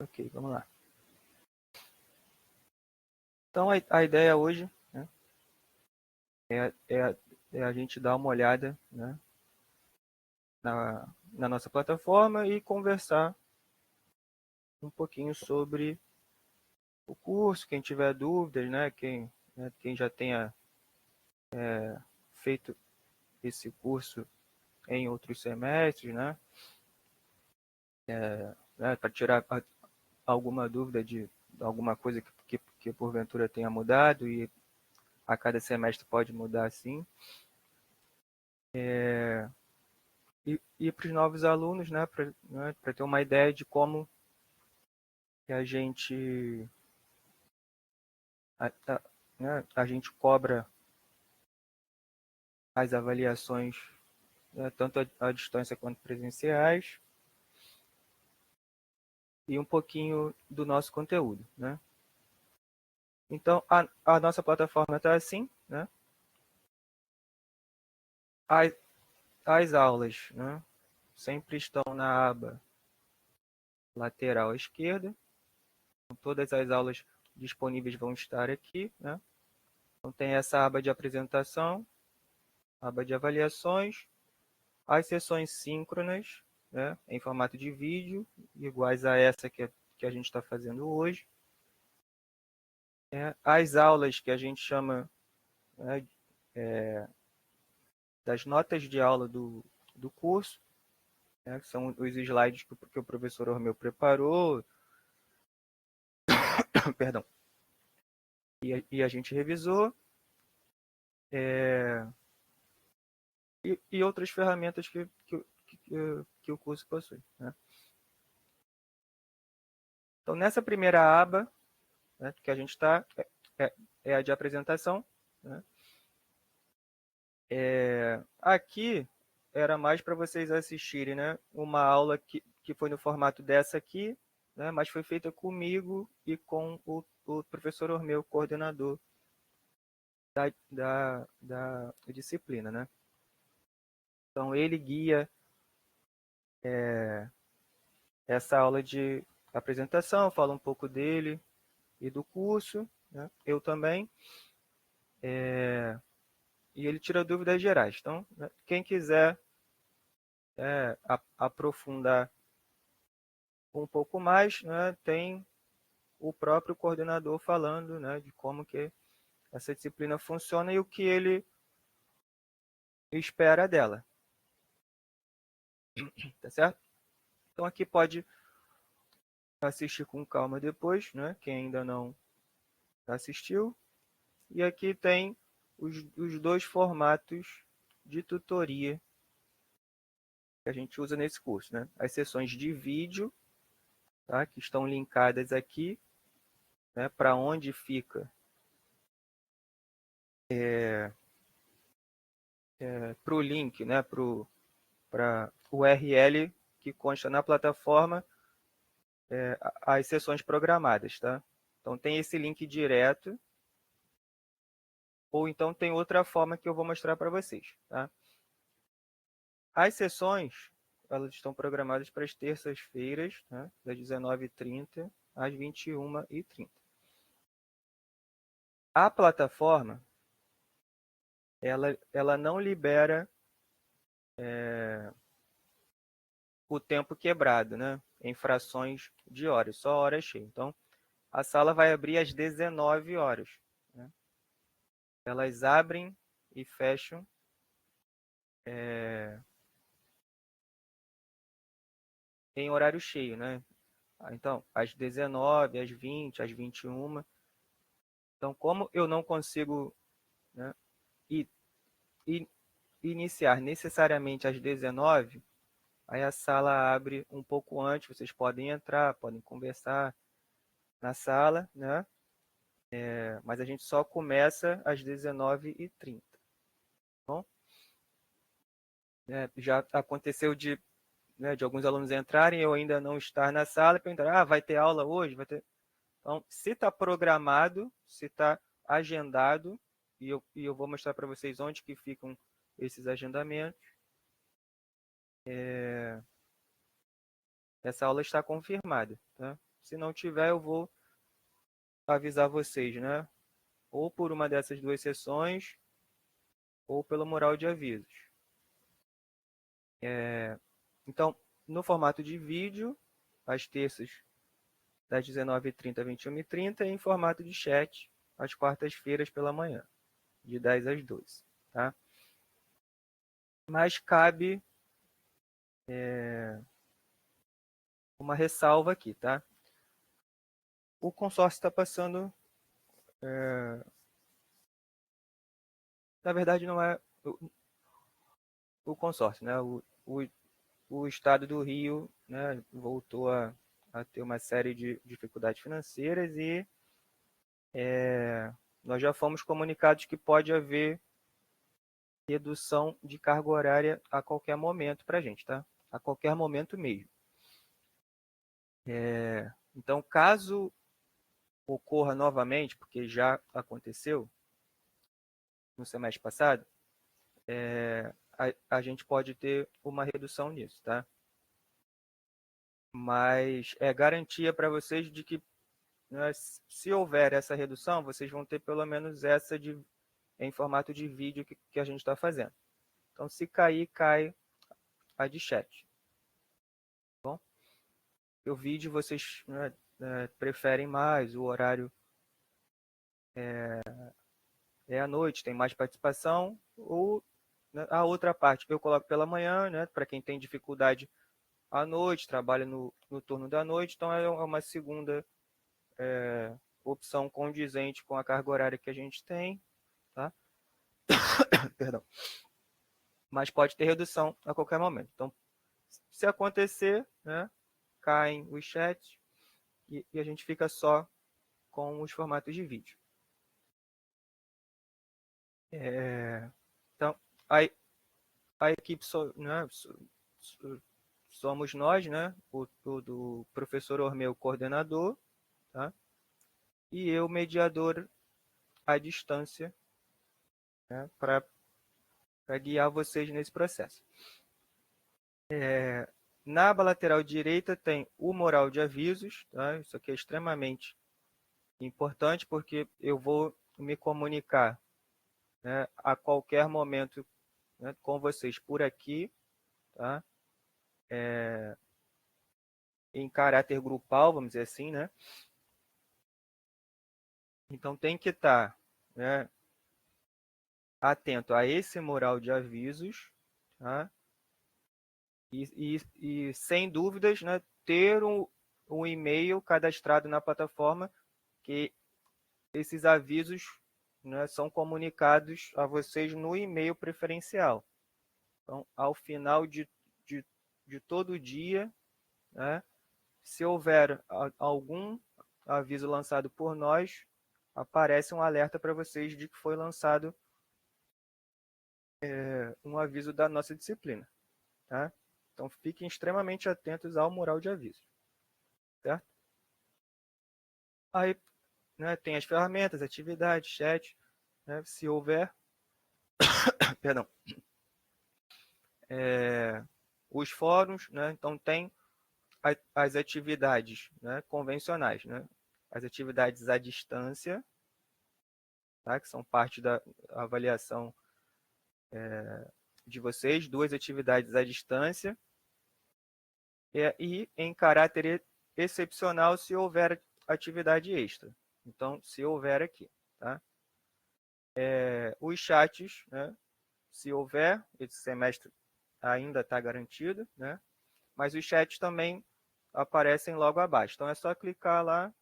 Ok, vamos lá. Então, a ideia hoje, né, é a gente dar uma olhada, né, na nossa plataforma e conversar um pouquinho sobre o curso, quem tiver dúvidas, né, quem já tenha feito esse curso em outros semestres, né, para tirar alguma dúvida de alguma coisa que porventura tenha mudado e a cada semestre pode mudar assim. E para os novos alunos, né, para ter uma ideia de como que a gente cobra as avaliações, né, tanto à distância quanto presenciais, e um pouquinho do nosso conteúdo, né? Então, a nossa plataforma está assim, né? As aulas, né, sempre estão na aba lateral à esquerda. Todas as aulas disponíveis vão estar aqui, né? Então, tem essa aba de apresentação, aba de avaliações, as sessões síncronas, né, em formato de vídeo, iguais a essa que a gente está fazendo hoje. As aulas que a gente chama, né, das notas de aula do curso, né, que são os slides que o professor Ormeu preparou, perdão, e a gente revisou, e outras ferramentas que o curso possui, né? Então, nessa primeira aba, né, que a gente está, é a de apresentação, né? Aqui era mais para vocês assistirem, né, uma aula que foi no formato dessa aqui, né, mas foi feita comigo e com o professor Ormeu, coordenador da disciplina, né? Então, ele guia essa aula de apresentação, fala um pouco dele e do curso, né? Eu também, e ele tira dúvidas gerais. Então, né, quem quiser aprofundar um pouco mais, né, tem o próprio coordenador falando, né, de como que essa disciplina funciona e o que ele espera dela. Tá certo? Então aqui pode assistir com calma depois, né, quem ainda não assistiu. E aqui tem os dois formatos de tutoria que a gente usa nesse curso, né? As sessões de vídeo, tá, que estão linkadas aqui, né, para onde fica para o link, né, para o URL que consta na plataforma, as sessões programadas, tá? Então tem esse link direto, ou então tem outra forma que eu vou mostrar para vocês, tá? As sessões, elas estão programadas para as terças-feiras, né, das 19h30 às 21h30. A plataforma, ela não libera o tempo quebrado, né, em frações de horas, só hora cheia. Então, a sala vai abrir às 19 horas. Né? Elas abrem e fecham em horário cheio, né? Então, às 19, às 20, às 21. Então, como eu não consigo, né, iniciar necessariamente às 19, aí a sala abre um pouco antes, vocês podem entrar, podem conversar na sala, né? Mas a gente só começa às 19h30. Bom? Já aconteceu de alguns alunos entrarem e eu ainda não estar na sala e perguntar, vai ter aula hoje? Vai ter... Então, se está programado, se está agendado, e eu vou mostrar para vocês onde que ficam esses agendamentos, essa aula está confirmada. Tá? Se não tiver, eu vou avisar vocês, né? Ou por uma dessas duas sessões, ou pelo mural de avisos. Então, no formato de vídeo, às terças, das 19h30 às 21h30, e em formato de chat, às quartas-feiras pela manhã, de 10 às 12. Tá? Mas cabe uma ressalva aqui, tá? O consórcio está passando... na verdade, não é o consórcio, né? O estado do Rio, né, voltou a ter uma série de dificuldades financeiras e nós já fomos comunicados que pode haver redução de carga horária a qualquer momento para a gente, tá? A qualquer momento mesmo. Então, caso ocorra novamente, porque já aconteceu no semestre passado, a gente pode ter uma redução nisso, tá? Mas é garantia para vocês de que, né, se houver essa redução, vocês vão ter pelo menos essa em formato de vídeo que a gente está fazendo. Então, se cair, cai a de chat. Tá bom? O vídeo vocês, né, preferem mais, o horário é à noite, tem mais participação, ou, né, a outra parte eu coloco pela manhã, né, para quem tem dificuldade à noite, trabalha no turno da noite, então é uma segunda opção condizente com a carga horária que a gente tem, tá? Perdão. Mas pode ter redução a qualquer momento. Então, se acontecer, né, caem os chats e a gente fica só com os formatos de vídeo. Então, a equipe, né, somos nós, né, o do professor Ormeu, coordenador, tá? E eu, mediador à distância, né, para guiar vocês nesse processo. Na aba lateral direita tem o mural de avisos, tá? Isso aqui é extremamente importante porque eu vou me comunicar, né, a qualquer momento, né, com vocês por aqui, tá? Em caráter grupal, vamos dizer assim, né? Então tem que estar, né, atento a esse mural de avisos, tá? E sem dúvidas, né, ter um e-mail cadastrado na plataforma que esses avisos, né, são comunicados a vocês no e-mail preferencial. Então, ao final de todo o dia, né, se houver algum aviso lançado por nós, aparece um alerta para vocês de que foi lançado um aviso da nossa disciplina. Tá? Então, fiquem extremamente atentos ao mural de aviso. Certo? Aí, né, tem as ferramentas, atividades, chat, né, se houver, perdão, os fóruns, né, então tem as atividades, né, convencionais, né, as atividades à distância, tá, que são parte da avaliação de vocês, duas atividades à distância, e em caráter excepcional se houver atividade extra. Então, se houver aqui, tá? Os chats, né, se houver, esse semestre ainda está garantido, né? Mas os chats também aparecem logo abaixo. Então é só clicar lá,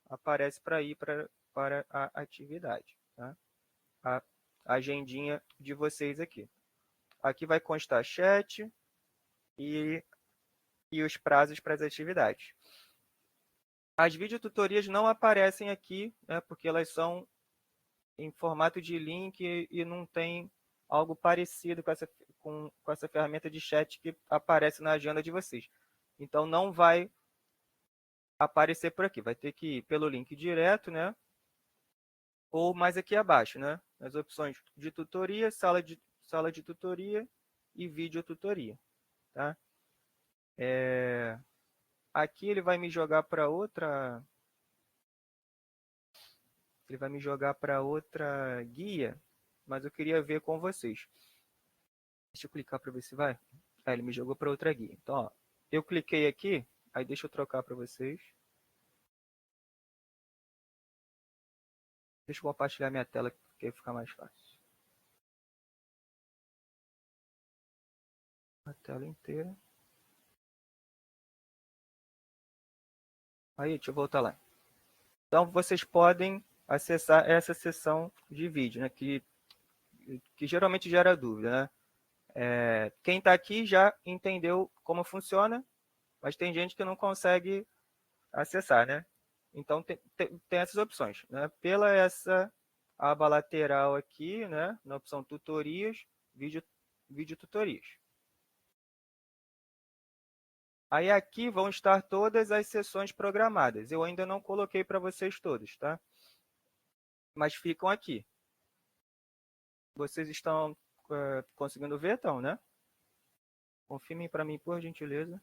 aparece para ir para a atividade, tá? A agendinha de vocês aqui. Aqui vai constar chat e os prazos para as atividades. As videotutorias não aparecem aqui, né, porque elas são em formato de link e não tem algo parecido com essa ferramenta de chat que aparece na agenda de vocês. Então, não vai aparecer por aqui. Vai ter que ir pelo link direto, né? Ou mais aqui abaixo, né? As opções de tutoria, sala de tutoria e vídeo tutoria, tá? aqui ele vai me jogar para outra... Ele vai me jogar para outra guia, mas eu queria ver com vocês. Deixa eu clicar para ver se vai. Ele me jogou para outra guia. Então, ó, eu cliquei aqui, aí deixa eu trocar para vocês. Deixa eu compartilhar minha tela, porque fica mais fácil. A tela inteira. Aí, deixa eu voltar lá. Então, vocês podem acessar essa seção de vídeo, né, que geralmente gera dúvida. Né? Quem está aqui já entendeu como funciona, mas tem gente que não consegue acessar, né? Então, tem essas opções. Né? Pela essa aba lateral aqui, né, na opção tutorias, vídeo tutorias. Aí aqui vão estar todas as sessões programadas. Eu ainda não coloquei para vocês todas, tá? Mas ficam aqui. Vocês estão conseguindo ver, então, né? Confirmem para mim, por gentileza.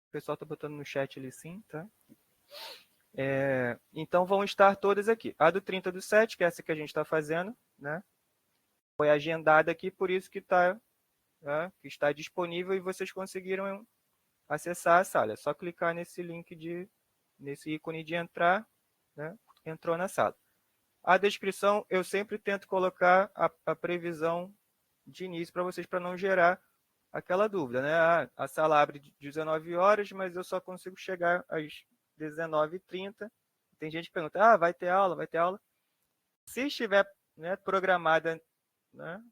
O pessoal está botando no chat ali sim, tá? Então vão estar todas aqui. A do 30/7, que é essa que a gente está fazendo, né? Foi agendada aqui, por isso que que está disponível e vocês conseguiram acessar a sala. É só clicar nesse link nesse ícone de entrar, né? Entrou na sala. A descrição eu sempre tento colocar a previsão de início para vocês, para não gerar aquela dúvida, né? A sala abre de 19 horas, mas eu só consigo chegar às 19h30. Tem gente que pergunta, vai ter aula, vai ter aula. Se estiver, né, programada, né,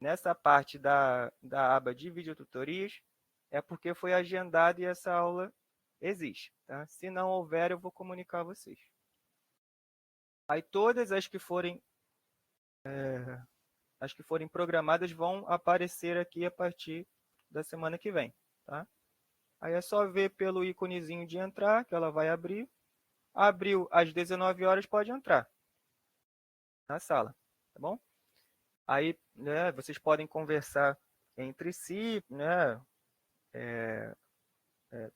nessa parte da aba de videotutorias, é porque foi agendado e essa aula existe. Tá? Se não houver, eu vou comunicar a vocês. Aí todas as que forem programadas vão aparecer aqui a partir da semana que vem. Tá? Aí é só ver pelo íconezinho de entrar, que ela vai abrir. Abriu às 19 horas, pode entrar na sala. Tá bom? Aí, né, vocês podem conversar entre si, né,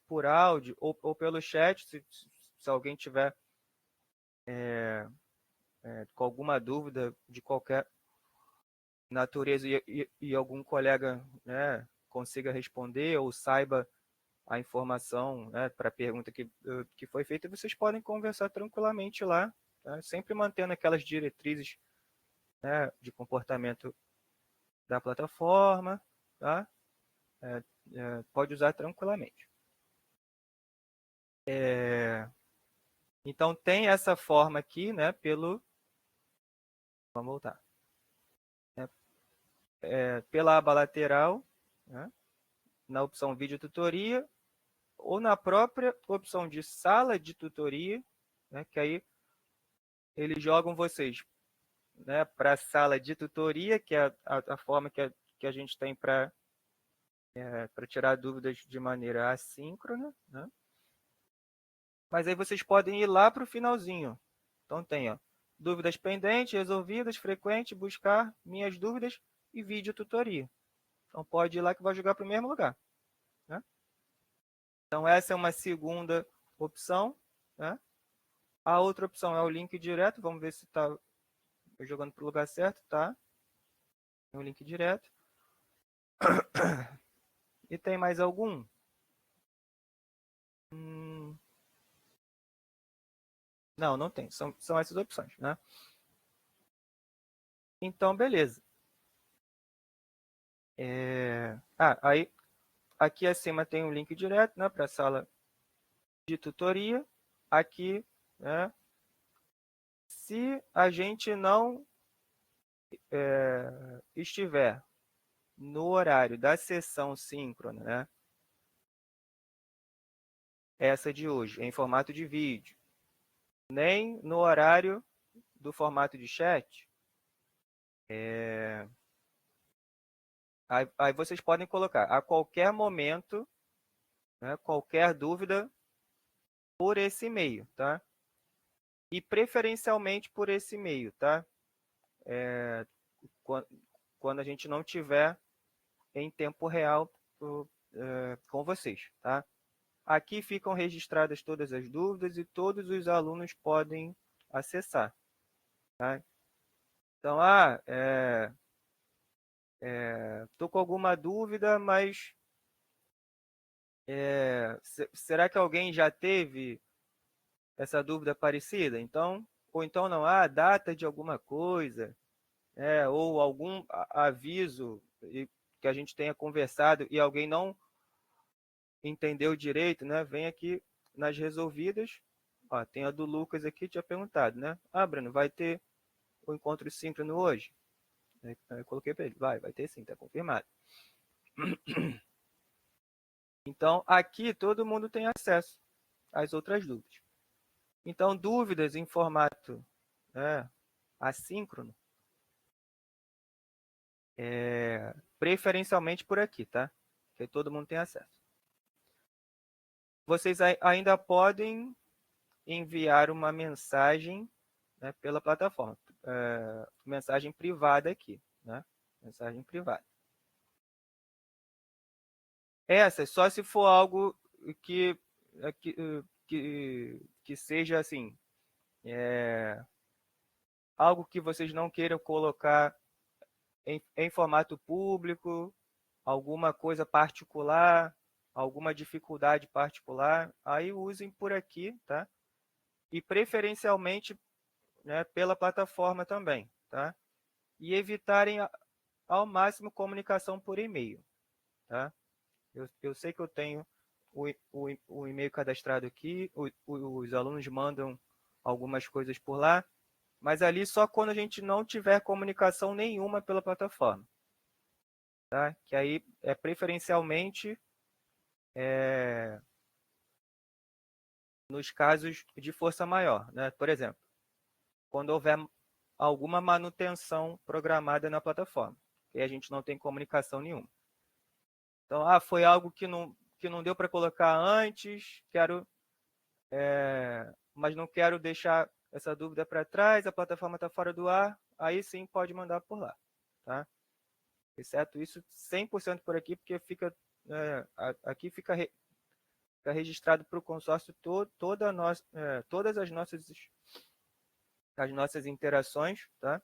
por áudio ou pelo chat, se alguém tiver com alguma dúvida de qualquer natureza e algum colega, né, consiga responder ou saiba a informação, né, para a pergunta que foi feita, vocês podem conversar tranquilamente lá, tá? Sempre mantendo aquelas diretrizes, né, de comportamento da plataforma, tá? Pode usar tranquilamente. Então, tem essa forma aqui, né, vamos voltar, né, pela aba lateral, né, na opção vídeo tutoria, ou na própria opção de sala de tutoria, né, que aí eles jogam vocês, né, para a sala de tutoria, que é a forma que a gente tem para tirar dúvidas de maneira assíncrona, né? Mas aí vocês podem ir lá para o finalzinho. Então tem, ó, dúvidas pendentes, resolvidas, frequente, buscar minhas dúvidas e vídeo tutoria. Então pode ir lá que vai jogar para o mesmo lugar. Né? Então essa é uma segunda opção. Né? A outra opção é o link direto. Vamos ver se está jogando para o lugar certo. Tá? Tem o link direto. E tem mais algum? Não, não tem. São essas opções. Né? Então, beleza. Aí aqui acima tem um link direto, né, para a sala de tutoria. Aqui, né, se a gente não estiver no horário da sessão síncrona, né, essa de hoje, em formato de vídeo, nem no horário do formato de chat, aí vocês podem colocar a qualquer momento, né, qualquer dúvida por esse e-mail, tá? e preferencialmente por esse meio, tá? Quando a gente não tiver em tempo real com vocês, tá? Aqui ficam registradas todas as dúvidas e todos os alunos podem acessar, tá? Então, estou com alguma dúvida, mas será que alguém já teve essa dúvida parecida? Então, ou então não há data de alguma coisa, ou algum aviso que a gente tenha conversado e alguém não entendeu direito, né? Vem aqui nas resolvidas. Ó, tem a do Lucas aqui, tinha perguntado, né? Bruno, vai ter o encontro síncrono hoje? Eu coloquei para ele, vai ter sim, está confirmado. Então, aqui todo mundo tem acesso às outras dúvidas. Então, dúvidas em formato assíncrono, preferencialmente por aqui, tá? Que todo mundo tem acesso. Vocês ainda podem enviar uma mensagem, né, pela plataforma, mensagem privada aqui, né? Mensagem privada. Essa, só se for algo que seja assim, algo que vocês não queiram colocar em formato público, alguma coisa particular, alguma dificuldade particular, aí usem por aqui, tá? E preferencialmente, né, pela plataforma também, tá? E evitarem ao máximo comunicação por e-mail, tá? Eu sei que eu tenho o e-mail cadastrado aqui, os alunos mandam algumas coisas por lá, mas ali só quando a gente não tiver comunicação nenhuma pela plataforma, tá? Que aí é preferencialmente nos casos de força maior, né? Por exemplo, quando houver alguma manutenção programada na plataforma, e a gente não tem comunicação nenhuma. Então, foi algo que não deu para colocar antes, mas não quero deixar essa dúvida para trás, a plataforma está fora do ar, aí sim pode mandar por lá, tá? Exceto isso, 100% por aqui, porque aqui fica registrado para o consórcio todas as nossas interações, tá?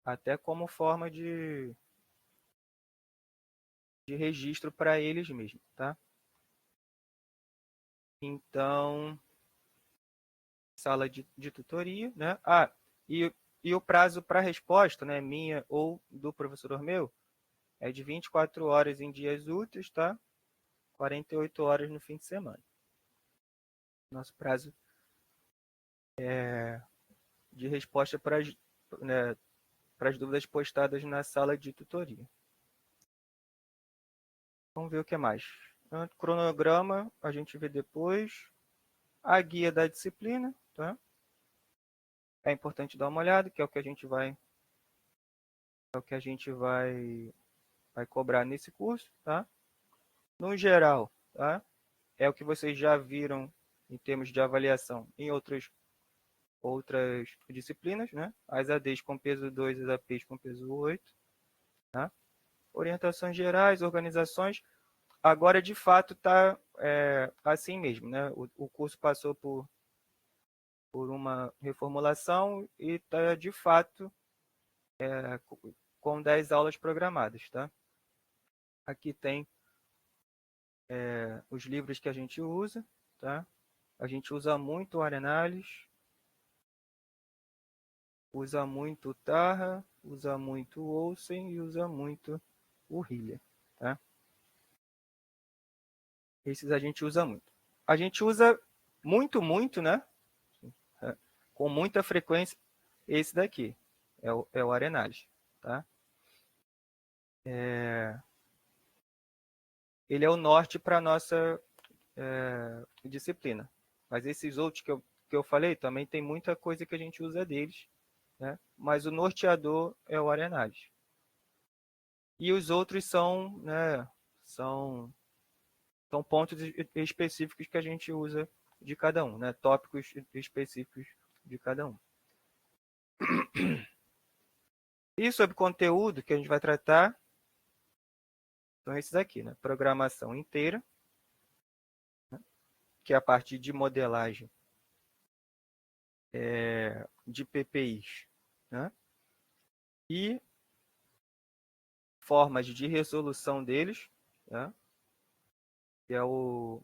Até como forma de registro para eles mesmos, tá? Então, sala de tutoria, né? E o prazo para resposta, né, minha ou do professor meu, é de 24 horas em dias úteis, tá? 48 horas no fim de semana. Nosso prazo de resposta para as dúvidas postadas na sala de tutoria. Vamos ver o que mais. O cronograma a gente vê depois. A guia da disciplina, tá? É importante dar uma olhada, que é o que a gente vai cobrar nesse curso, tá? No geral, tá? É o que vocês já viram em termos de avaliação em outras disciplinas, né? As ADs com peso 2, as APs com peso 8, tá? Orientações gerais, organizações. Agora, de fato, está assim mesmo, né? O curso passou por uma reformulação e está, de fato, com 10 aulas programadas, tá? Aqui tem os livros que a gente usa, tá? A gente usa muito o Arenales, usa muito o Tarra, usa muito o Olsen e usa muito o Hillier, tá? Esses a gente usa muito. A gente usa muito, né? Com muita frequência, esse daqui, é o Arenales, tá? Ele é o norte para a nossa disciplina. Mas esses outros que eu falei, também tem muita coisa que a gente usa deles, né? Mas o norteador é o Arenales. E os outros são, né, são pontos específicos que a gente usa de cada um, né? Tópicos específicos de cada um. E sobre conteúdo que a gente vai tratar, são esses aqui, né? Programação inteira, né? Que é a parte de modelagem de PPIs, né? E formas de resolução deles, né? Que é o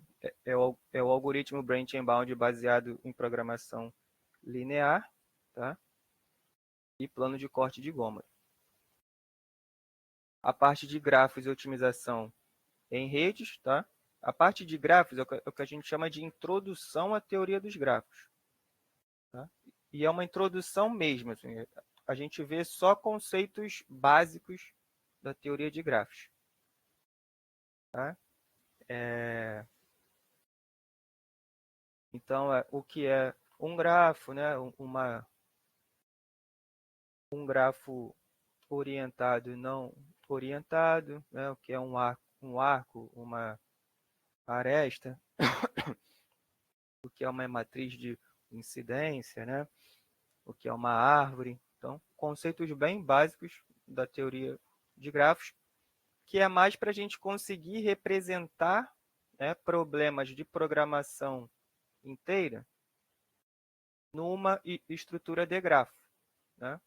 algoritmo Branch and Bound baseado em programação linear, tá? E plano de corte de goma. A parte de grafos e otimização em redes, tá? A parte de grafos é o que a gente chama de introdução à teoria dos grafos, tá? E é uma introdução mesmo, assim, a gente vê só conceitos básicos da teoria de grafos, tá? Então, o que é um grafo, né? Um grafo orientado e não orientado, né? O que é um arco, uma aresta, o que é uma matriz de incidência, né? O que é uma árvore. Então, conceitos bem básicos da teoria de grafos, que é mais para a gente conseguir representar, né, problemas de programação inteira numa estrutura de grafo, né?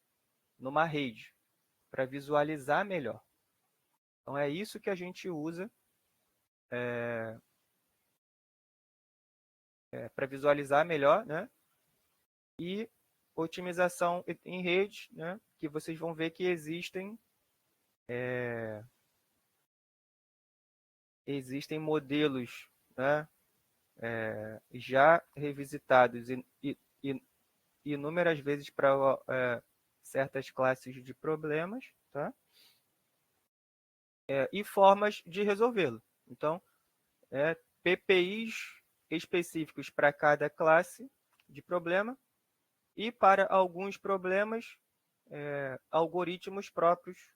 Numa rede, para visualizar melhor. Então, é isso que a gente usa para visualizar melhor, né? E otimização em rede, né? Que vocês vão ver que existem modelos, né? Já revisitados e inúmeras vezes para certas classes de problemas, tá? E formas de resolvê-lo. Então, PPIs específicos para cada classe de problema e para alguns problemas, algoritmos próprios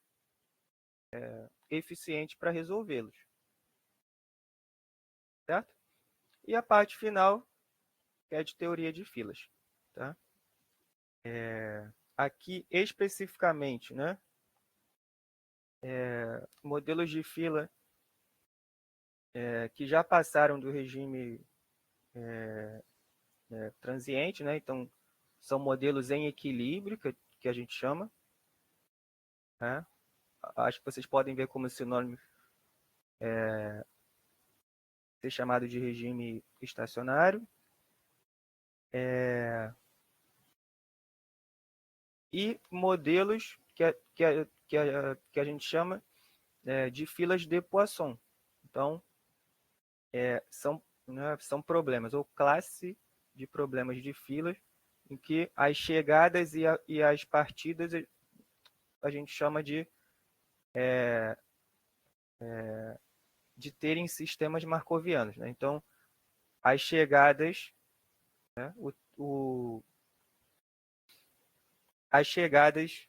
eficientes para resolvê-los, certo? E a parte final, que é de teoria de filas, tá? Aqui especificamente, né? Modelos de fila que já passaram do regime transiente, né? Então, são modelos em equilíbrio, que a gente chama, né? Acho que vocês podem ver como sinônimo ser chamado de regime estacionário. E modelos que a gente chama de filas de Poisson. Então, são problemas, ou classe de problemas de filas, em que as chegadas e as partidas a gente chama de terem sistemas marcovianos, né? Então, as chegadas, né, as chegadas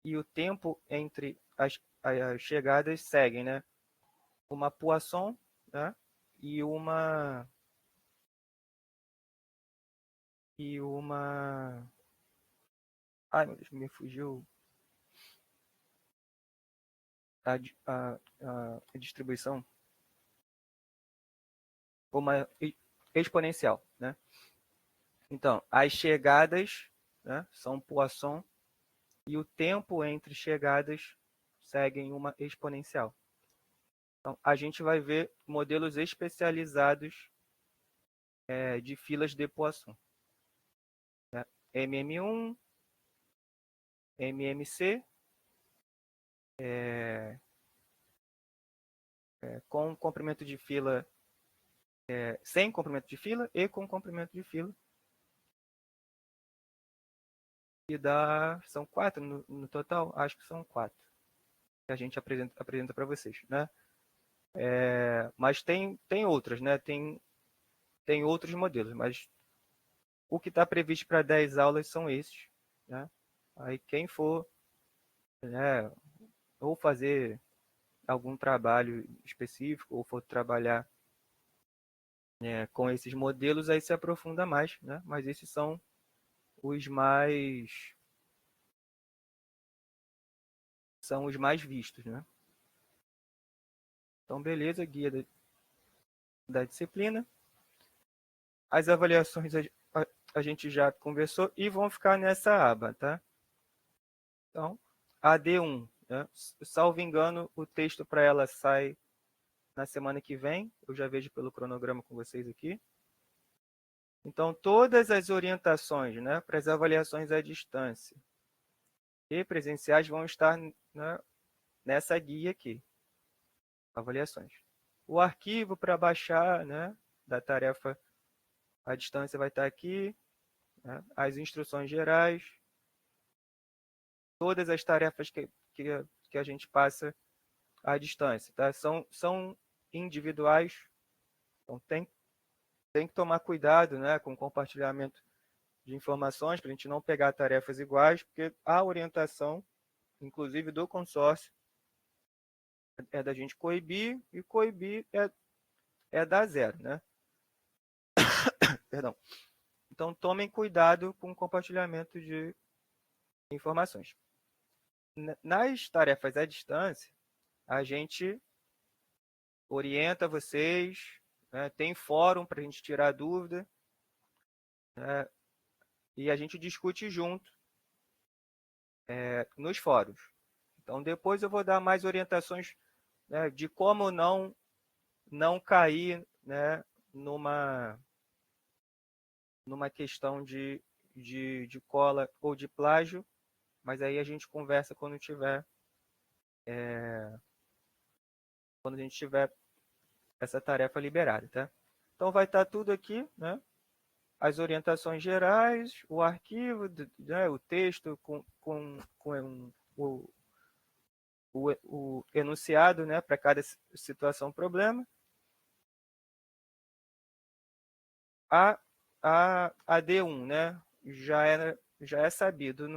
e o tempo entre as chegadas seguem, né? Uma Poisson, né? E uma. Ai, meu Deus, me fugiu a distribuição. Uma exponencial, né? Então, as chegadas, né, são Poisson e o tempo entre chegadas seguem uma exponencial. Então, a gente vai ver modelos especializados de filas de Poisson, né? MM1, MMC, com comprimento de fila, sem comprimento de fila e com comprimento de fila. E são 4 no total? Acho que são 4 que a gente apresenta para vocês, né? Mas tem outras, né? Tem outros modelos, mas o que está previsto para 10 aulas são esses, né? Aí quem for, né, ou fazer algum trabalho específico, ou for trabalhar com esses modelos, aí se aprofunda mais, né? Mas esses são os mais vistos, né? Então, beleza, guia da disciplina. As avaliações a gente já conversou e vão ficar nessa aba, tá? Então, AD1, né? Salvo engano, o texto para ela sai na semana que vem. Eu já vejo pelo cronograma com vocês aqui. Então, todas as orientações, né, para as avaliações à distância e presenciais vão estar, né, nessa guia aqui, avaliações. O arquivo para baixar, né, da tarefa à distância vai estar aqui, né, as instruções gerais, todas as tarefas que a gente passa à distância, tá? São individuais, então tem que tomar cuidado, né, com o compartilhamento de informações para a gente não pegar tarefas iguais, porque a orientação, inclusive do consórcio, é da gente coibir, e coibir é dar zero, né? Perdão. Então, tomem cuidado com o compartilhamento de informações. Nas tarefas à distância, a gente orienta vocês, né, tem fórum para a gente tirar dúvida, né, e a gente discute junto nos fóruns. Então, depois eu vou dar mais orientações, né, de como não cair, né, numa questão de cola ou de plágio, mas aí a gente conversa quando a gente tiver essa tarefa liberada, tá? Então vai estar tudo aqui, né? As orientações gerais, o arquivo, né? O texto com o enunciado, né? Para cada situação, problema. A D1, né? Já é sabido,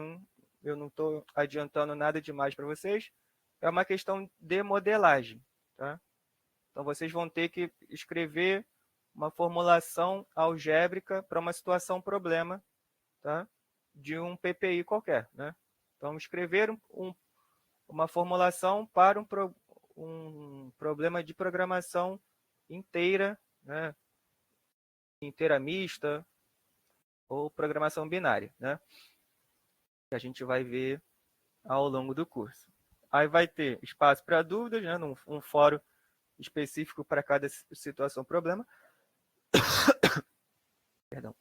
eu não estou adiantando nada demais para vocês. É uma questão de modelagem, tá? Então vocês vão ter que escrever uma formulação algébrica para uma situação problema, tá? De um PPI qualquer, né? Então escrever uma formulação para um problema de programação inteira, né? Inteira mista ou programação binária, né? Que a gente vai ver ao longo do curso. Aí vai ter espaço para dúvidas, né? Um fórum específico para cada situação problema. Perdão.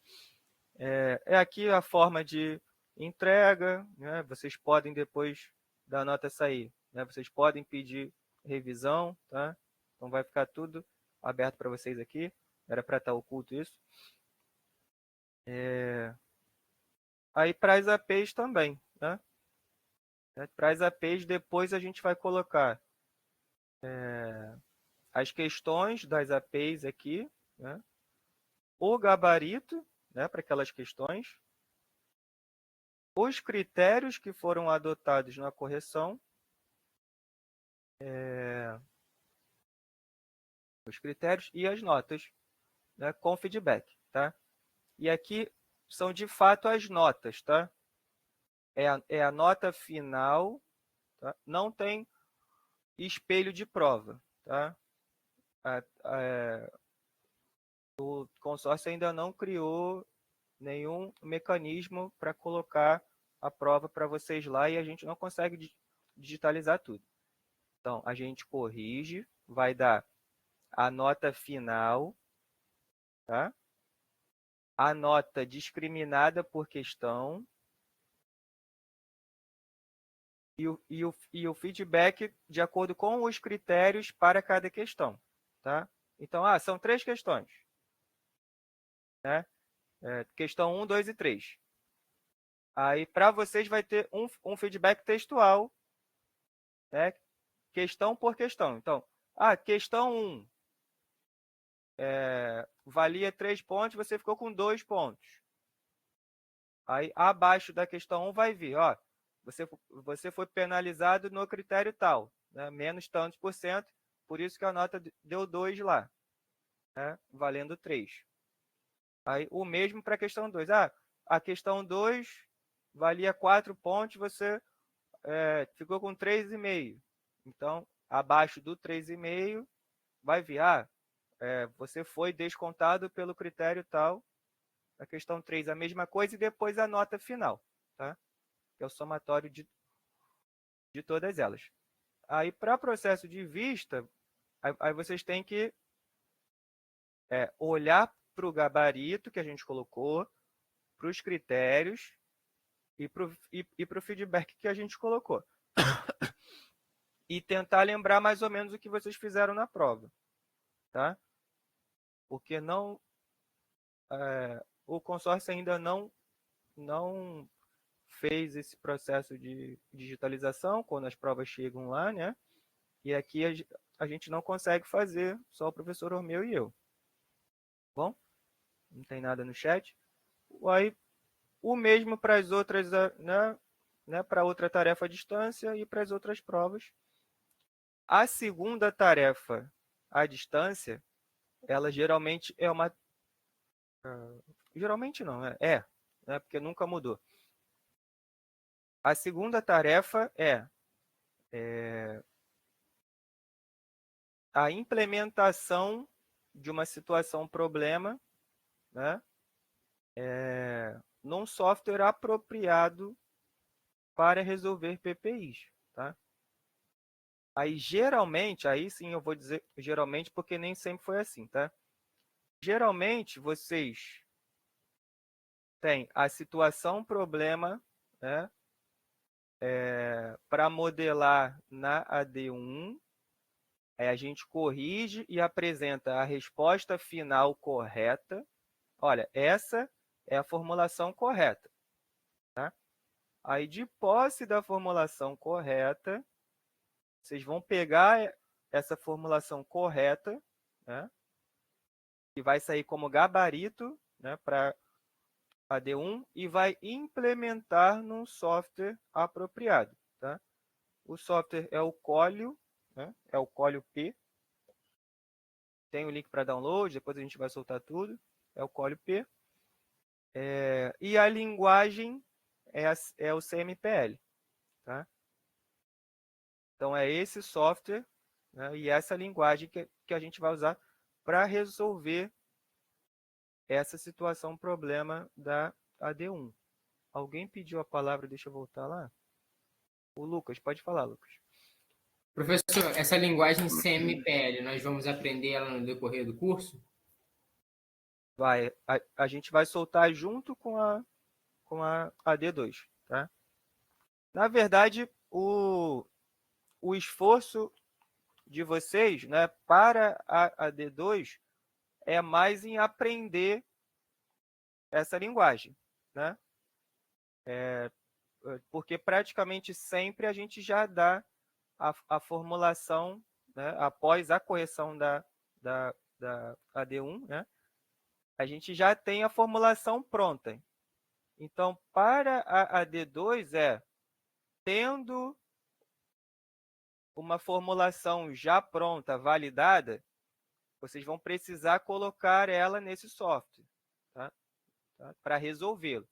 Aqui a forma de entrega, né? Vocês podem, depois da nota sair, né? Vocês podem pedir revisão, tá? Então vai ficar tudo aberto para vocês aqui. Era para estar oculto isso. Aí para as APs também, né? Para as APs depois a gente vai colocar as questões das APs aqui, né? O gabarito, né, para aquelas questões, os critérios que foram adotados na correção, os critérios e as notas, né, com feedback, tá? E aqui são de fato as notas, tá? É a nota final, tá? Não tem espelho de prova, tá? O consórcio ainda não criou nenhum mecanismo para colocar a prova para vocês lá e a gente não consegue digitalizar tudo. Então, a gente corrige, vai dar a nota final, tá? A nota discriminada por questão e o feedback de acordo com os critérios para cada questão, tá? Então, são 3 questões, né? Questão 1, 2 e 3. Aí, para vocês, vai ter um feedback textual, né? Questão por questão. Então, questão 1 valia 3 pontos, você ficou com 2 pontos. Aí, abaixo da questão 1 vai vir, você foi penalizado no critério tal, né? Menos tantos por cento, por isso que a nota deu 2 lá. né, valendo 3. Aí, o mesmo para a questão 2. A questão 2 valia 4 pontos, você ficou com 3,5. Então, abaixo do 3,5, vai vir, você foi descontado pelo critério tal. A questão 3, a mesma coisa, e depois a nota final, tá? Que é o somatório de todas elas. Aí, para processo de vista, aí vocês têm que olhar para o gabarito que a gente colocou, para os critérios e para o feedback que a gente colocou. E tentar lembrar mais ou menos o que vocês fizeram na prova, tá? Porque o consórcio ainda não fez esse processo de digitalização quando as provas chegam lá, né? E aqui a gente não consegue fazer, só o professor Ormeu e eu. Bom, não tem nada no chat. Aí, o mesmo para as outras, né, para outra tarefa à distância e para as outras provas. A segunda tarefa à distância, ela geralmente é uma... Geralmente não, né, porque nunca mudou. A segunda tarefa é a implementação de uma situação problema, né, num software apropriado para resolver PPIs, tá? Aí, geralmente, aí sim eu vou dizer geralmente, porque nem sempre foi assim, tá? Geralmente, vocês têm a situação problema, né, para modelar na AD1, aí a gente corrige e apresenta a resposta final correta. Olha, essa é a formulação correta, tá? Aí, de posse da formulação correta, vocês vão pegar essa formulação correta, né, que vai sair como gabarito, né, para AD1, e vai implementar num software apropriado, tá? O software é o Colio, né, é o Colio P. Tem o link para download, depois a gente vai soltar tudo. É o Colio P. E a linguagem é o CMPL, tá? Então, é esse software, né, e essa linguagem que a gente vai usar para resolver essa situação problema da AD1. Alguém pediu a palavra, deixa eu voltar lá. O Lucas, pode falar, Lucas. Professor, essa linguagem CMPL, nós vamos aprender ela no decorrer do curso? Vai, a gente vai soltar junto com a AD2, tá? Na verdade, o esforço de vocês, né, para a AD2 é mais em aprender essa linguagem, né? Porque praticamente sempre a gente já dá a formulação, né, após a correção da AD1, né, a gente já tem a formulação pronta. Então, para a AD2 tendo uma formulação já pronta, validada, vocês vão precisar colocar ela nesse software, tá? Para resolvê-lo.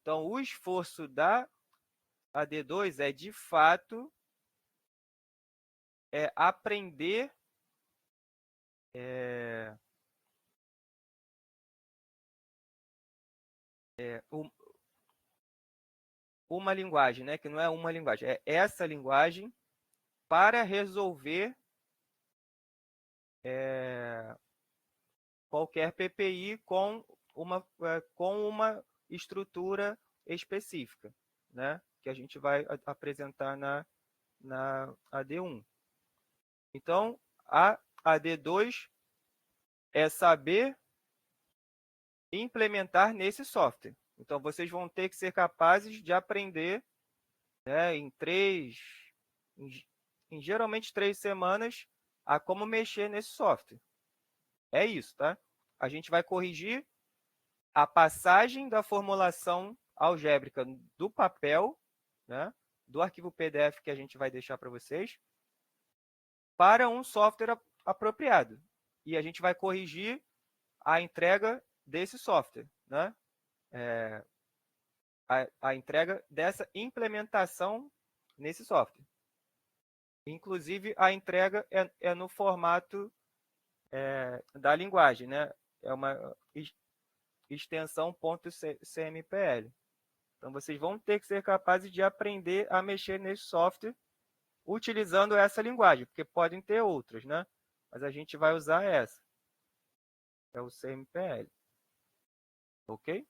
Então, o esforço da AD2 de fato, aprender uma linguagem, né? Que não é uma linguagem, é essa linguagem para resolver qualquer PPI com uma estrutura específica, né? Que a gente vai apresentar na AD1. Então, a AD2 é saber implementar nesse software. Então, vocês vão ter que ser capazes de aprender, né, em geralmente 3 semanas, a como mexer nesse software. É isso, tá? A gente vai corrigir a passagem da formulação algébrica do papel, né, do arquivo PDF que a gente vai deixar para vocês, para um software apropriado. e a gente vai corrigir a entrega desse software, né? A entrega dessa implementação nesse software. Inclusive, a entrega é no formato da linguagem, né? É uma extensão .cmpl. Então, vocês vão ter que ser capazes de aprender a mexer nesse software utilizando essa linguagem, porque podem ter outras, né? Mas a gente vai usar essa. É o CMPL. Ok?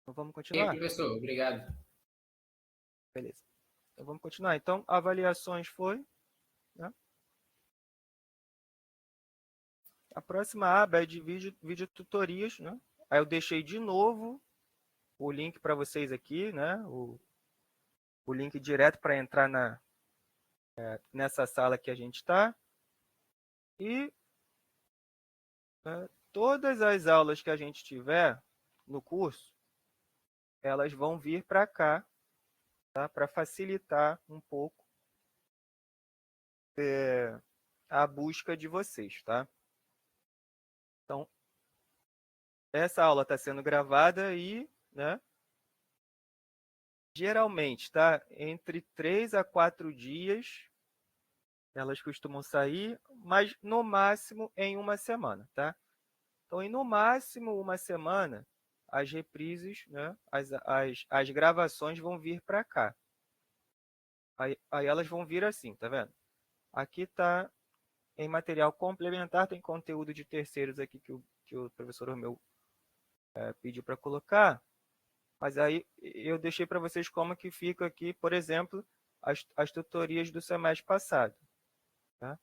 Então, vamos E aí, continuar? professor, obrigado. Beleza. Então, vamos continuar. Então, avaliações foi, né? A próxima aba é de vídeo tutorias, né? Aí eu deixei de novo o link para vocês aqui, né? O link direto para entrar nessa sala que a gente está. E todas as aulas que a gente tiver no curso, elas vão vir para cá, tá? Para facilitar um pouco a busca de vocês, tá? Então, essa aula está sendo gravada e, né? Geralmente, tá? Entre 3 a 4 dias elas costumam sair, mas no máximo em uma semana, tá? Então, em no máximo uma semana, as reprises, né? As gravações vão vir para cá. Aí elas vão vir assim, tá vendo? Aqui está em material complementar, tem conteúdo de terceiros aqui que o professor meu pediu para colocar, mas aí eu deixei para vocês como que fica aqui, por exemplo, as tutorias do semestre passado. Tá?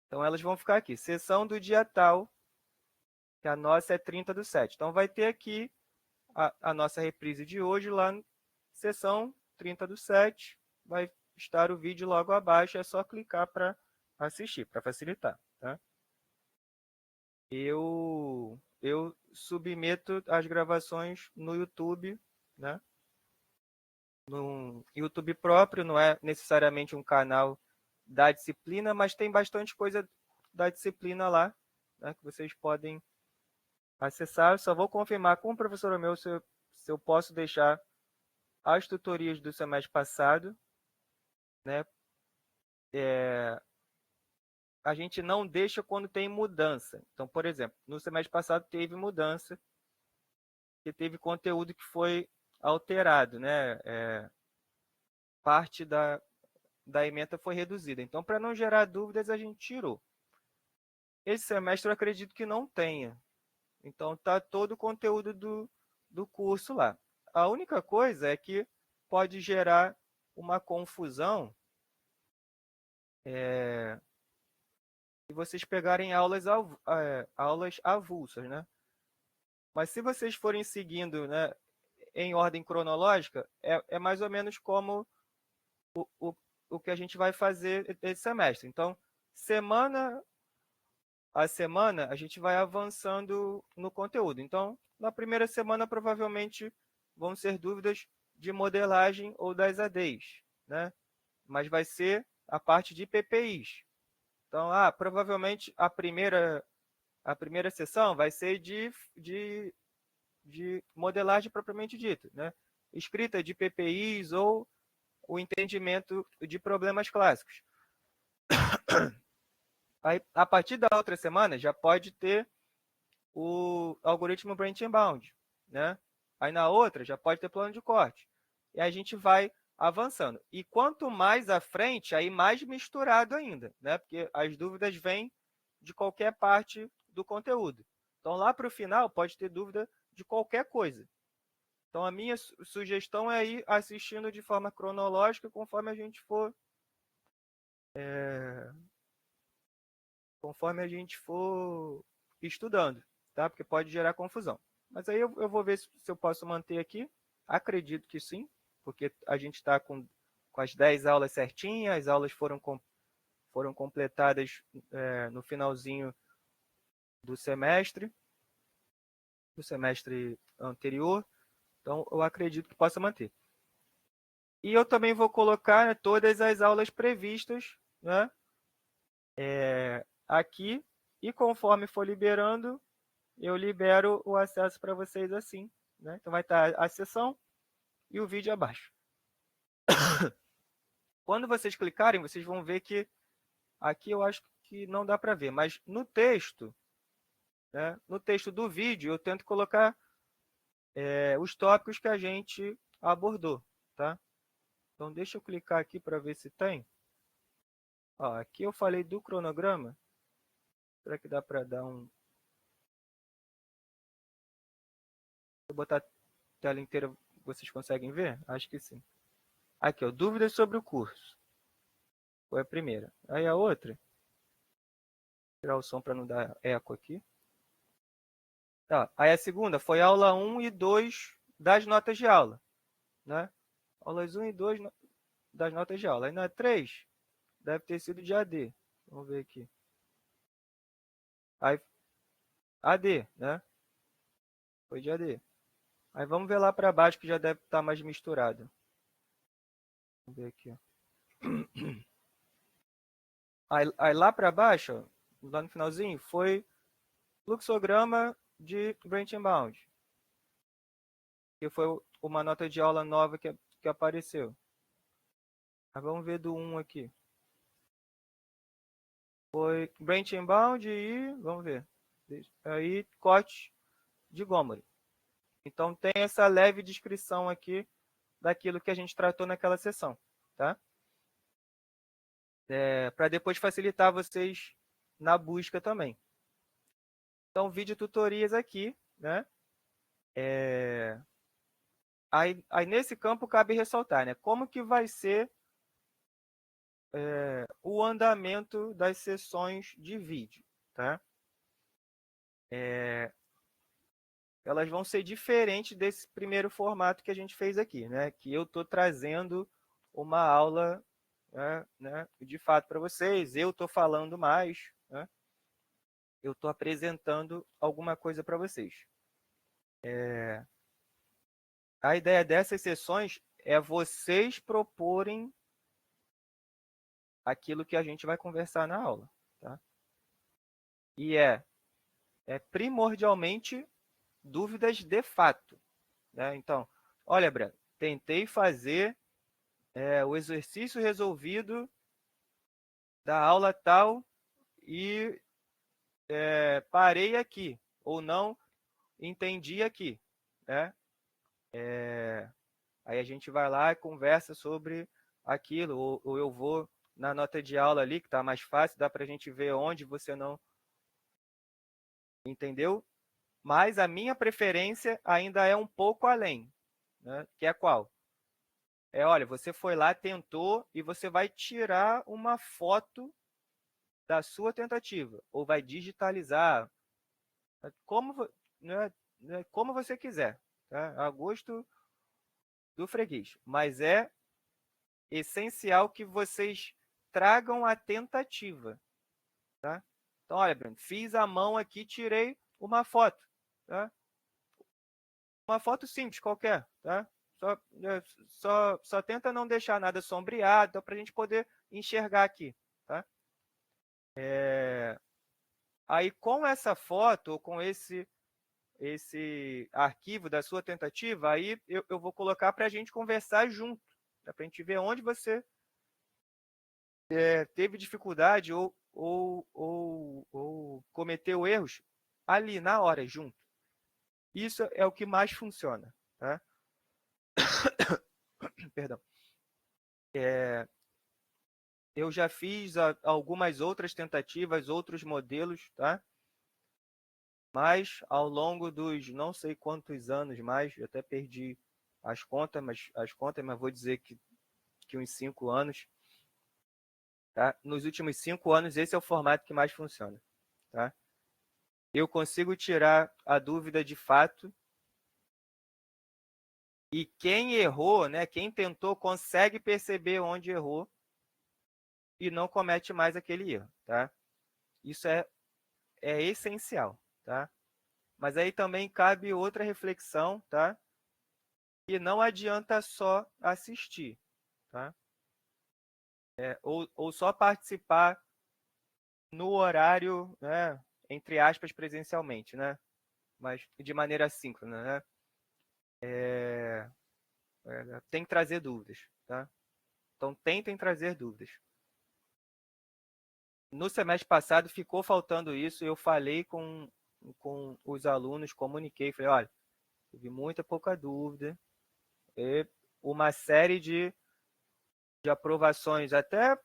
Então elas vão ficar aqui, sessão do dia tal, que a nossa é 30/7. Então vai ter aqui a nossa reprise de hoje lá, sessão 30/7, vai estar o vídeo logo abaixo, é só clicar para assistir, para facilitar. Tá? Eu submeto as gravações no YouTube, né? No YouTube próprio, não é necessariamente um canal da disciplina, mas tem bastante coisa da disciplina lá, né, que vocês podem acessar. Eu só vou confirmar com o professor meu se eu posso deixar as tutorias do semestre passado, né? A gente não deixa quando tem mudança. Então, por exemplo, no semestre passado teve mudança, que teve conteúdo que foi alterado, né? Parte da ementa foi reduzida. Então, para não gerar dúvidas, a gente tirou. Esse semestre eu acredito que não tenha. Então, está todo o conteúdo do curso lá. A única coisa é que pode gerar uma confusão se vocês pegarem aulas avulsas, né? Mas se vocês forem seguindo, né, em ordem cronológica, é mais ou menos como o que a gente vai fazer esse semestre. Então, semana a semana, a gente vai avançando no conteúdo. Então, na primeira semana, provavelmente, vão ser dúvidas de modelagem ou das ADs, né? Mas vai ser a parte de PPIs. Então, provavelmente, a primeira sessão vai ser de modelagem propriamente dita, né? Escrita de PPIs ou o entendimento de problemas clássicos. Aí, a partir da outra semana, já pode ter o algoritmo branch and bound, né? Aí na outra já pode ter plano de corte. E aí a gente vai avançando. E quanto mais à frente, aí mais misturado ainda, né? Porque as dúvidas vêm de qualquer parte do conteúdo. Então lá para o final pode ter dúvida de qualquer coisa. Então a minha sugestão é ir assistindo de forma cronológica conforme a gente for estudando, tá? Porque pode gerar confusão. Mas aí eu vou ver se eu posso manter aqui. Acredito que sim, porque a gente está com as 10 aulas certinhas, as aulas foram completadas no finalzinho do semestre anterior. Então, eu acredito que possa manter. E eu também vou colocar, né, todas as aulas previstas, né, aqui, e conforme for liberando, eu libero o acesso para vocês assim, né? Então vai estar a sessão e o vídeo abaixo. Quando vocês clicarem, vocês vão ver que aqui eu acho que não dá para ver, mas no texto, né, no texto do vídeo, eu tento colocar os tópicos que a gente abordou, tá? Então deixa eu clicar aqui para ver se tem. Ó, aqui eu falei do cronograma. Será que dá para dar um... Se eu botar a tela inteira, vocês conseguem ver? Acho que sim. Aqui, ó, dúvidas sobre o curso. Foi a primeira. Aí a outra, vou tirar o som para não dar eco aqui. Tá. Aí a segunda foi aula 1 e 2 das notas de aula, né? Aulas 1 e 2 das notas de aula. Aí na 3, deve ter sido de AD. Vamos ver aqui. Aí, AD, né? Foi de AD. Aí vamos ver lá para baixo que já deve estar mais misturado. Vamos ver aqui, ó. Aí lá para baixo, ó, lá no finalzinho, foi fluxograma de branch and bound, que foi uma nota de aula nova que apareceu. Aí vamos ver do 1 aqui. Foi branch and bound e, vamos ver, aí corte de Gomory. Então tem essa leve descrição aqui daquilo que a gente tratou naquela sessão, tá? Para depois facilitar vocês na busca também. Então, vídeo tutorias aqui, né? Aí nesse campo cabe ressaltar, né? Como que vai ser o andamento das sessões de vídeo, tá? Elas vão ser diferentes desse primeiro formato que a gente fez aqui, né? Que eu estou trazendo uma aula, né, de fato para vocês, eu estou falando mais, né? Eu estou apresentando alguma coisa para vocês. A ideia dessas sessões é vocês proporem aquilo que a gente vai conversar na aula, tá? E primordialmente dúvidas de fato, né? Então, olha, Breno, tentei fazer o exercício resolvido da aula tal e parei aqui, ou não entendi aqui, né? Aí a gente vai lá e conversa sobre aquilo, ou eu vou na nota de aula ali, que está mais fácil, dá para a gente ver onde você não entendeu, mas a minha preferência ainda é um pouco além, né? Que é qual? Olha, você foi lá, tentou, e você vai tirar uma foto da sua tentativa, ou vai digitalizar, como, como você quiser, tá? A gosto do freguês. Mas é essencial que vocês tragam a tentativa, tá? Então, olha, Bruno, fiz a mão aqui, tirei uma foto, tá? Uma foto simples, qualquer, tá? Só tenta não deixar nada sombreado, para a gente poder enxergar aqui, tá? Aí, com essa foto, ou com esse arquivo da sua tentativa, aí eu vou colocar para a gente conversar junto, para a gente ver onde você teve dificuldade ou cometeu erros ali, na hora, junto. Isso é o que mais funciona, tá? Perdão. Eu já fiz algumas outras tentativas, outros modelos, tá? Mas ao longo dos não sei quantos anos mais, eu até perdi as contas, mas vou dizer que uns 5 anos, tá? Nos últimos 5 anos, esse é o formato que mais funciona, tá? Eu consigo tirar a dúvida de fato e quem errou, né, quem tentou, consegue perceber onde errou e não comete mais aquele erro, tá? Isso é essencial, tá? Mas aí também cabe outra reflexão, tá? Que não adianta só assistir, tá? Ou só participar no horário, né, entre aspas, presencialmente, né? Mas de maneira assíncrona, né? Tem que trazer dúvidas, tá? Então, tentem trazer dúvidas. No semestre passado ficou faltando isso, eu falei com os alunos, comuniquei, falei, olha, tive muita pouca dúvida, e uma série de aprovações, até